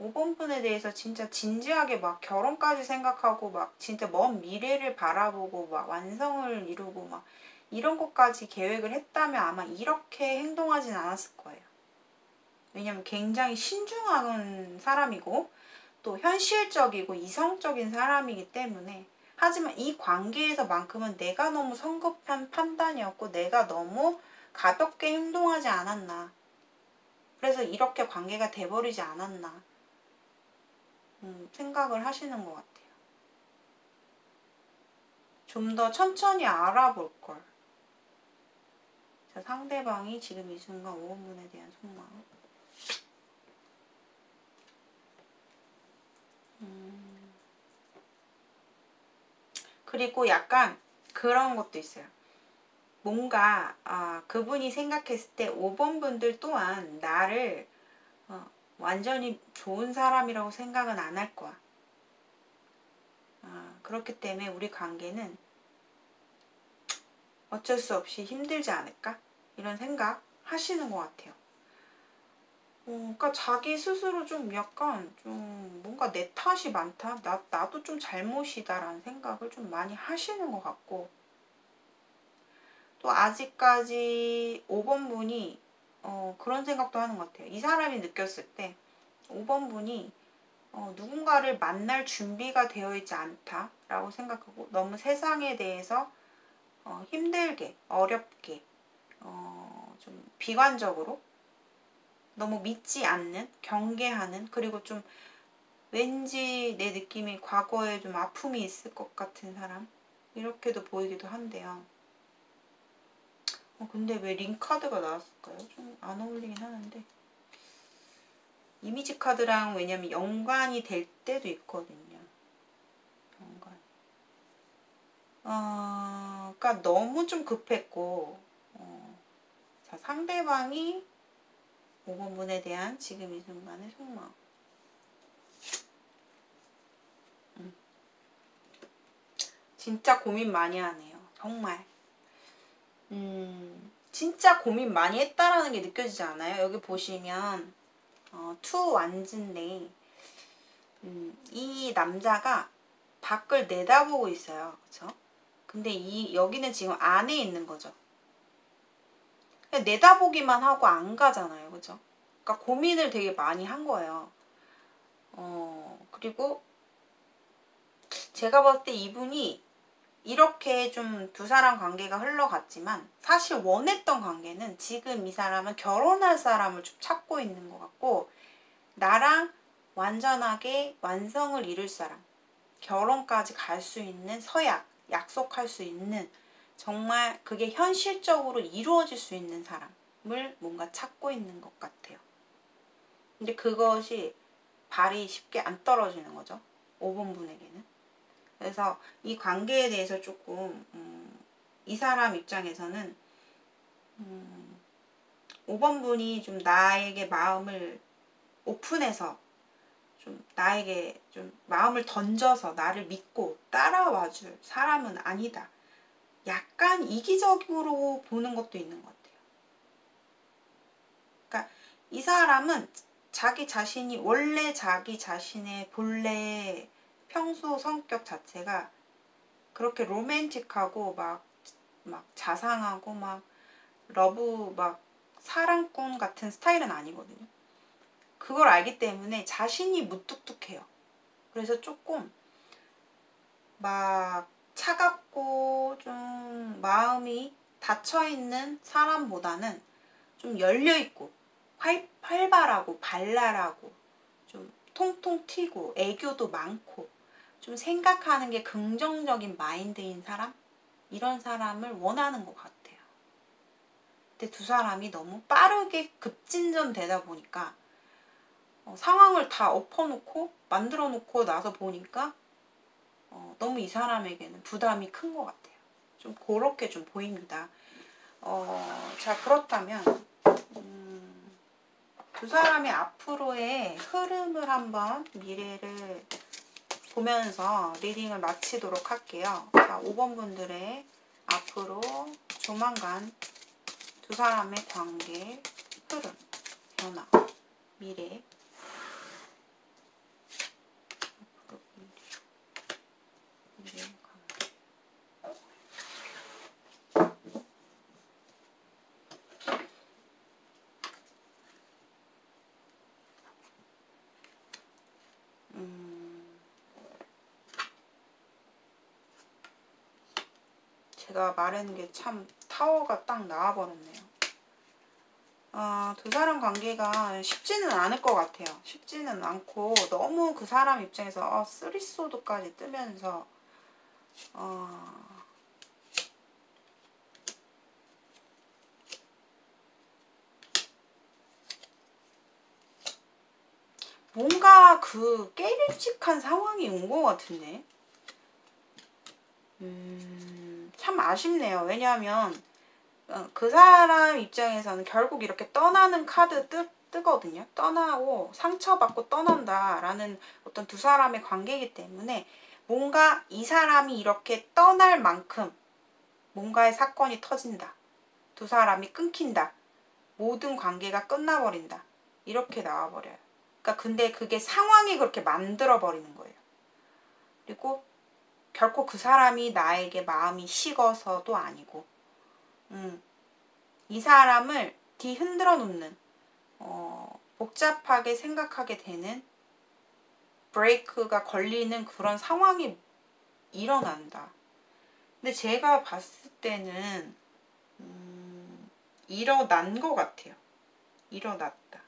5번 분에 대해서 진짜 진지하게 막 결혼까지 생각하고 막 진짜 먼 미래를 바라보고 막 완성을 이루고 막 이런 것까지 계획을 했다면 아마 이렇게 행동하진 않았을 거예요. 왜냐면 굉장히 신중한 사람이고 또 현실적이고 이성적인 사람이기 때문에. 하지만 이 관계에서만큼은 내가 너무 성급한 판단이었고 내가 너무 가볍게 행동하지 않았나. 그래서 이렇게 관계가 돼버리지 않았나 생각을 하시는 것 같아요. 좀 더 천천히 알아볼 걸. 자, 상대방이 지금 이 순간 5번분에 대한 속마음. 그리고 약간 그런 것도 있어요. 뭔가 그분이 생각했을 때 5번 분들 또한 나를 완전히 좋은 사람이라고 생각은 안 할 거야. 그렇기 때문에 우리 관계는 어쩔 수 없이 힘들지 않을까? 이런 생각 하시는 것 같아요. 그러니까 자기 스스로 좀 약간 좀 뭔가 내 탓이 많다? 나도 좀 잘못이다라는 생각을 좀 많이 하시는 것 같고, 또 아직까지 5번 분이 그런 생각도 하는 것 같아요. 이 사람이 느꼈을 때 5번 분이 누군가를 만날 준비가 되어 있지 않다라고 생각하고 너무 세상에 대해서 힘들게, 어렵게, 좀 비관적으로 너무 믿지 않는, 경계하는, 그리고 좀 왠지 내 느낌이 과거에 좀 아픔이 있을 것 같은 사람, 이렇게도 보이기도 한데요. 근데 왜 링카드가 나왔을까요? 좀 안 어울리긴 하는데, 이미지 카드랑 왜냐면 연관이 될 때도 있거든요. 연관. 그러니까 너무 좀 급했고, 자, 상대방이 5번 분에 대한 지금 이 순간의 속마음. 진짜 고민 많이 하네요. 정말. 진짜 고민 많이 했다라는 게 느껴지지 않아요? 여기 보시면 투 완즈인데 이 남자가 밖을 내다보고 있어요. 그쵸? 근데 여기는 지금 안에 있는 거죠. 그냥 내다보기만 하고 안 가잖아요. 그죠? 그러니까 고민을 되게 많이 한 거예요. 그리고 제가 봤을 때 이분이 이렇게 좀 두 사람 관계가 흘러갔지만 사실 원했던 관계는 지금 이 사람은 결혼할 사람을 좀 찾고 있는 것 같고, 나랑 완전하게 완성을 이룰 사람, 결혼까지 갈 수 있는 서약, 약속할 수 있는, 정말 그게 현실적으로 이루어질 수 있는 사람을 뭔가 찾고 있는 것 같아요. 근데 그것이 발이 쉽게 안 떨어지는 거죠. 5번 분에게는. 그래서 이 관계에 대해서 조금 이 사람 입장에서는 5번 분이 좀 나에게 마음을 오픈해서 좀 나에게 좀 마음을 던져서 나를 믿고 따라와줄 사람은 아니다. 약간 이기적으로 보는 것도 있는 것 같아요. 그러니까 이 사람은 자기 자신이 원래 자기 자신의 본래 평소 성격 자체가 그렇게 로맨틱하고 막 자상하고 막 러브 막 사랑꾼 같은 스타일은 아니거든요. 그걸 알기 때문에 자신이 무뚝뚝해요. 그래서 조금 막 차갑고 좀 마음이 닫혀있는 사람보다는 좀 열려있고 활발하고 발랄하고 좀 통통 튀고 애교도 많고 좀 생각하는 게 긍정적인 마인드인 사람? 이런 사람을 원하는 것 같아요. 근데 두 사람이 너무 빠르게 급진전되다 보니까 상황을 다 엎어놓고 만들어놓고 나서 보니까 너무 이 사람에게는 부담이 큰 것 같아요. 좀 그렇게 좀 보입니다. 자, 그렇다면 두 사람의 앞으로의 흐름을 한번 미래를 보면서 리딩을 마치도록 할게요. 자, 5번 분들의 앞으로 조만간 두 사람의 관계 흐름, 변화, 미래. 제가 말하는 게 참 타워가 딱 나와버렸네요. 두 사람 관계가 쉽지는 않을 것 같아요. 쉽지는 않고 너무 그 사람 입장에서 쓰리소드까지 뜨면서 뭔가 그 깨림칙한 상황이 온 것 같은데 참 아쉽네요. 왜냐하면 그 사람 입장에서는 결국 이렇게 떠나는 카드 뜨거든요. 떠나고 상처받고 떠난다라는 어떤 두 사람의 관계이기 때문에 뭔가 이 사람이 이렇게 떠날 만큼 뭔가의 사건이 터진다. 두 사람이 끊긴다. 모든 관계가 끝나버린다. 이렇게 나와버려요. 그러니까 근데 그게 상황이 그렇게 만들어버리는 거예요. 그리고 결코 그 사람이 나에게 마음이 식어서도 아니고 이 사람을 뒤흔들어 놓는 복잡하게 생각하게 되는 브레이크가 걸리는 그런 상황이 일어난다. 근데 제가 봤을 때는 일어난 것 같아요. 일어났다.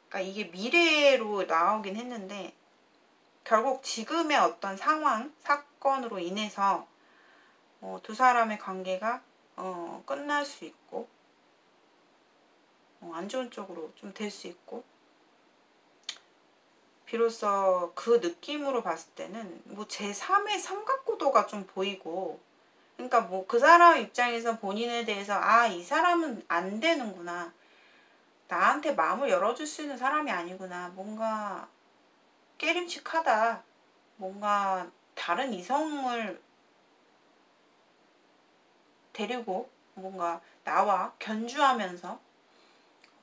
그러니까 이게 미래로 나오긴 했는데 결국 지금의 어떤 상황, 사건으로 인해서 두 사람의 관계가 끝날 수 있고 안 좋은 쪽으로 좀 될 수 있고 비로소 그 느낌으로 봤을 때는 뭐 제3의 삼각구도가 좀 보이고 그러니까 뭐 그 사람 입장에서 본인에 대해서 이 사람은 안 되는구나. 나한테 마음을 열어줄 수 있는 사람이 아니구나. 뭔가 깨림칙하다. 뭔가 다른 이성을 데리고 뭔가 나와 견주하면서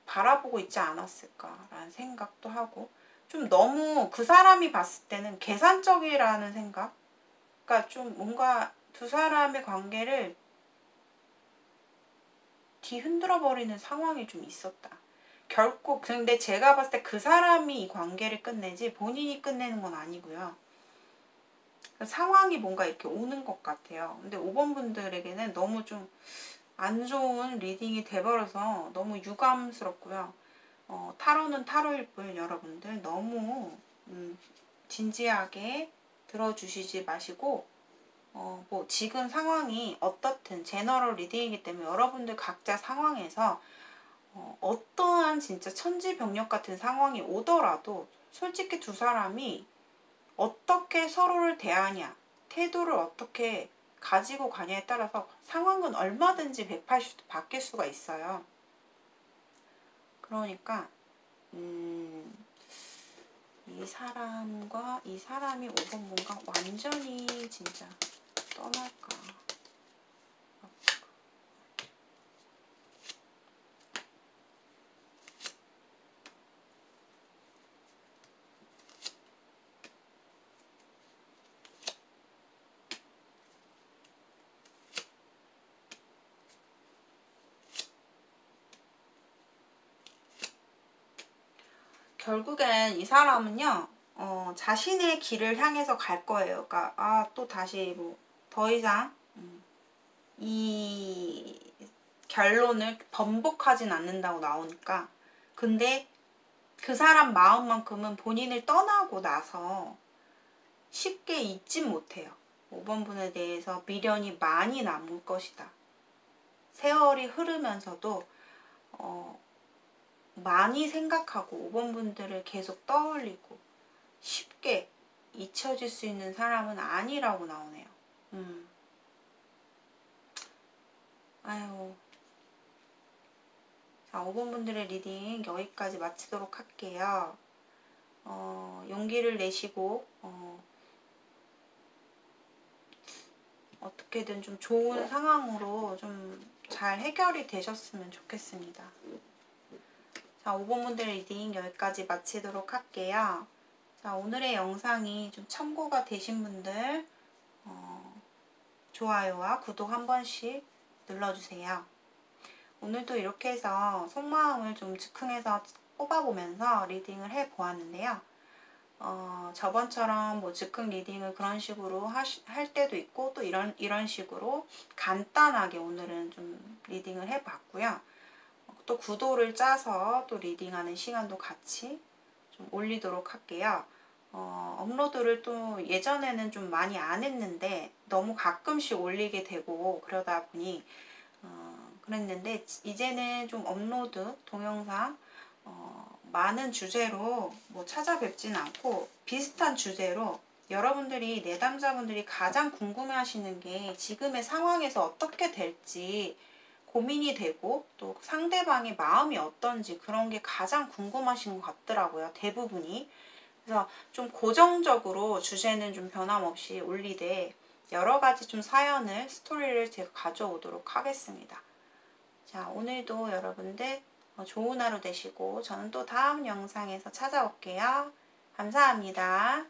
바라보고 있지 않았을까라는 생각도 하고 좀 너무 그 사람이 봤을 때는 계산적이라는 생각? 그러니까 좀 뭔가 두 사람의 관계를 뒤흔들어 버리는 상황이 좀 있었다. 결코 근데 제가 봤을 때 그 사람이 이 관계를 끝내지 본인이 끝내는 건 아니고요. 상황이 뭔가 이렇게 오는 것 같아요. 근데 5번 분들에게는 너무 좀 안 좋은 리딩이 돼버려서 너무 유감스럽고요. 타로는 타로일 뿐 여러분들 너무 진지하게 들어주시지 마시고 뭐 지금 상황이 어떻든 제너럴 리딩이기 때문에 여러분들 각자 상황에서 어떠한 진짜 천지병력 같은 상황이 오더라도 솔직히 두 사람이 어떻게 서로를 대하냐 태도를 어떻게 가지고 가냐에 따라서 상황은 얼마든지 180도 바뀔 수가 있어요. 그러니까 이 사람과 이 사람이 5번 뭔가 완전히 진짜 떠날까. 결국엔 이 사람은요, 자신의 길을 향해서 갈 거예요. 그러니까, 또 다시 뭐, 더 이상, 이 결론을 번복하진 않는다고 나오니까. 근데 그 사람 마음만큼은 본인을 떠나고 나서 쉽게 잊진 못해요. 5번 분에 대해서 미련이 많이 남을 것이다. 세월이 흐르면서도, 많이 생각하고 5번 분들을 계속 떠올리고 쉽게 잊혀질 수 있는 사람은 아니라고 나오네요. 아유. 자, 5번 분들의 리딩 여기까지 마치도록 할게요. 용기를 내시고 어떻게든 좀 좋은 상황으로 좀 잘 해결이 되셨으면 좋겠습니다. 자, 5번 분들의 리딩 여기까지 마치도록 할게요. 자, 오늘의 영상이 좀 참고가 되신 분들 좋아요와 구독 한 번씩 눌러주세요. 오늘도 이렇게 해서 속마음을 좀 즉흥해서 뽑아보면서 리딩을 해보았는데요. 저번처럼 뭐 즉흥 리딩을 그런 식으로 할 때도 있고 또 이런 식으로 간단하게 오늘은 좀 리딩을 해봤고요. 또 구도를 짜서 또 리딩하는 시간도 같이 좀 올리도록 할게요. 업로드를 또 예전에는 좀 많이 안 했는데 너무 가끔씩 올리게 되고 그러다 보니 그랬는데 이제는 좀 업로드 동영상 많은 주제로 뭐 찾아뵙지는 않고 비슷한 주제로 여러분들이 내담자분들이 가장 궁금해하시는 게 지금의 상황에서 어떻게 될지 고민이 되고 또 상대방의 마음이 어떤지 그런 게 가장 궁금하신 것 같더라고요. 대부분이. 그래서 좀 고정적으로 주제는 좀 변함없이 올리되 여러 가지 좀 사연을 스토리를 제가 가져오도록 하겠습니다. 자, 오늘도 여러분들 좋은 하루 되시고 저는 또 다음 영상에서 찾아올게요. 감사합니다.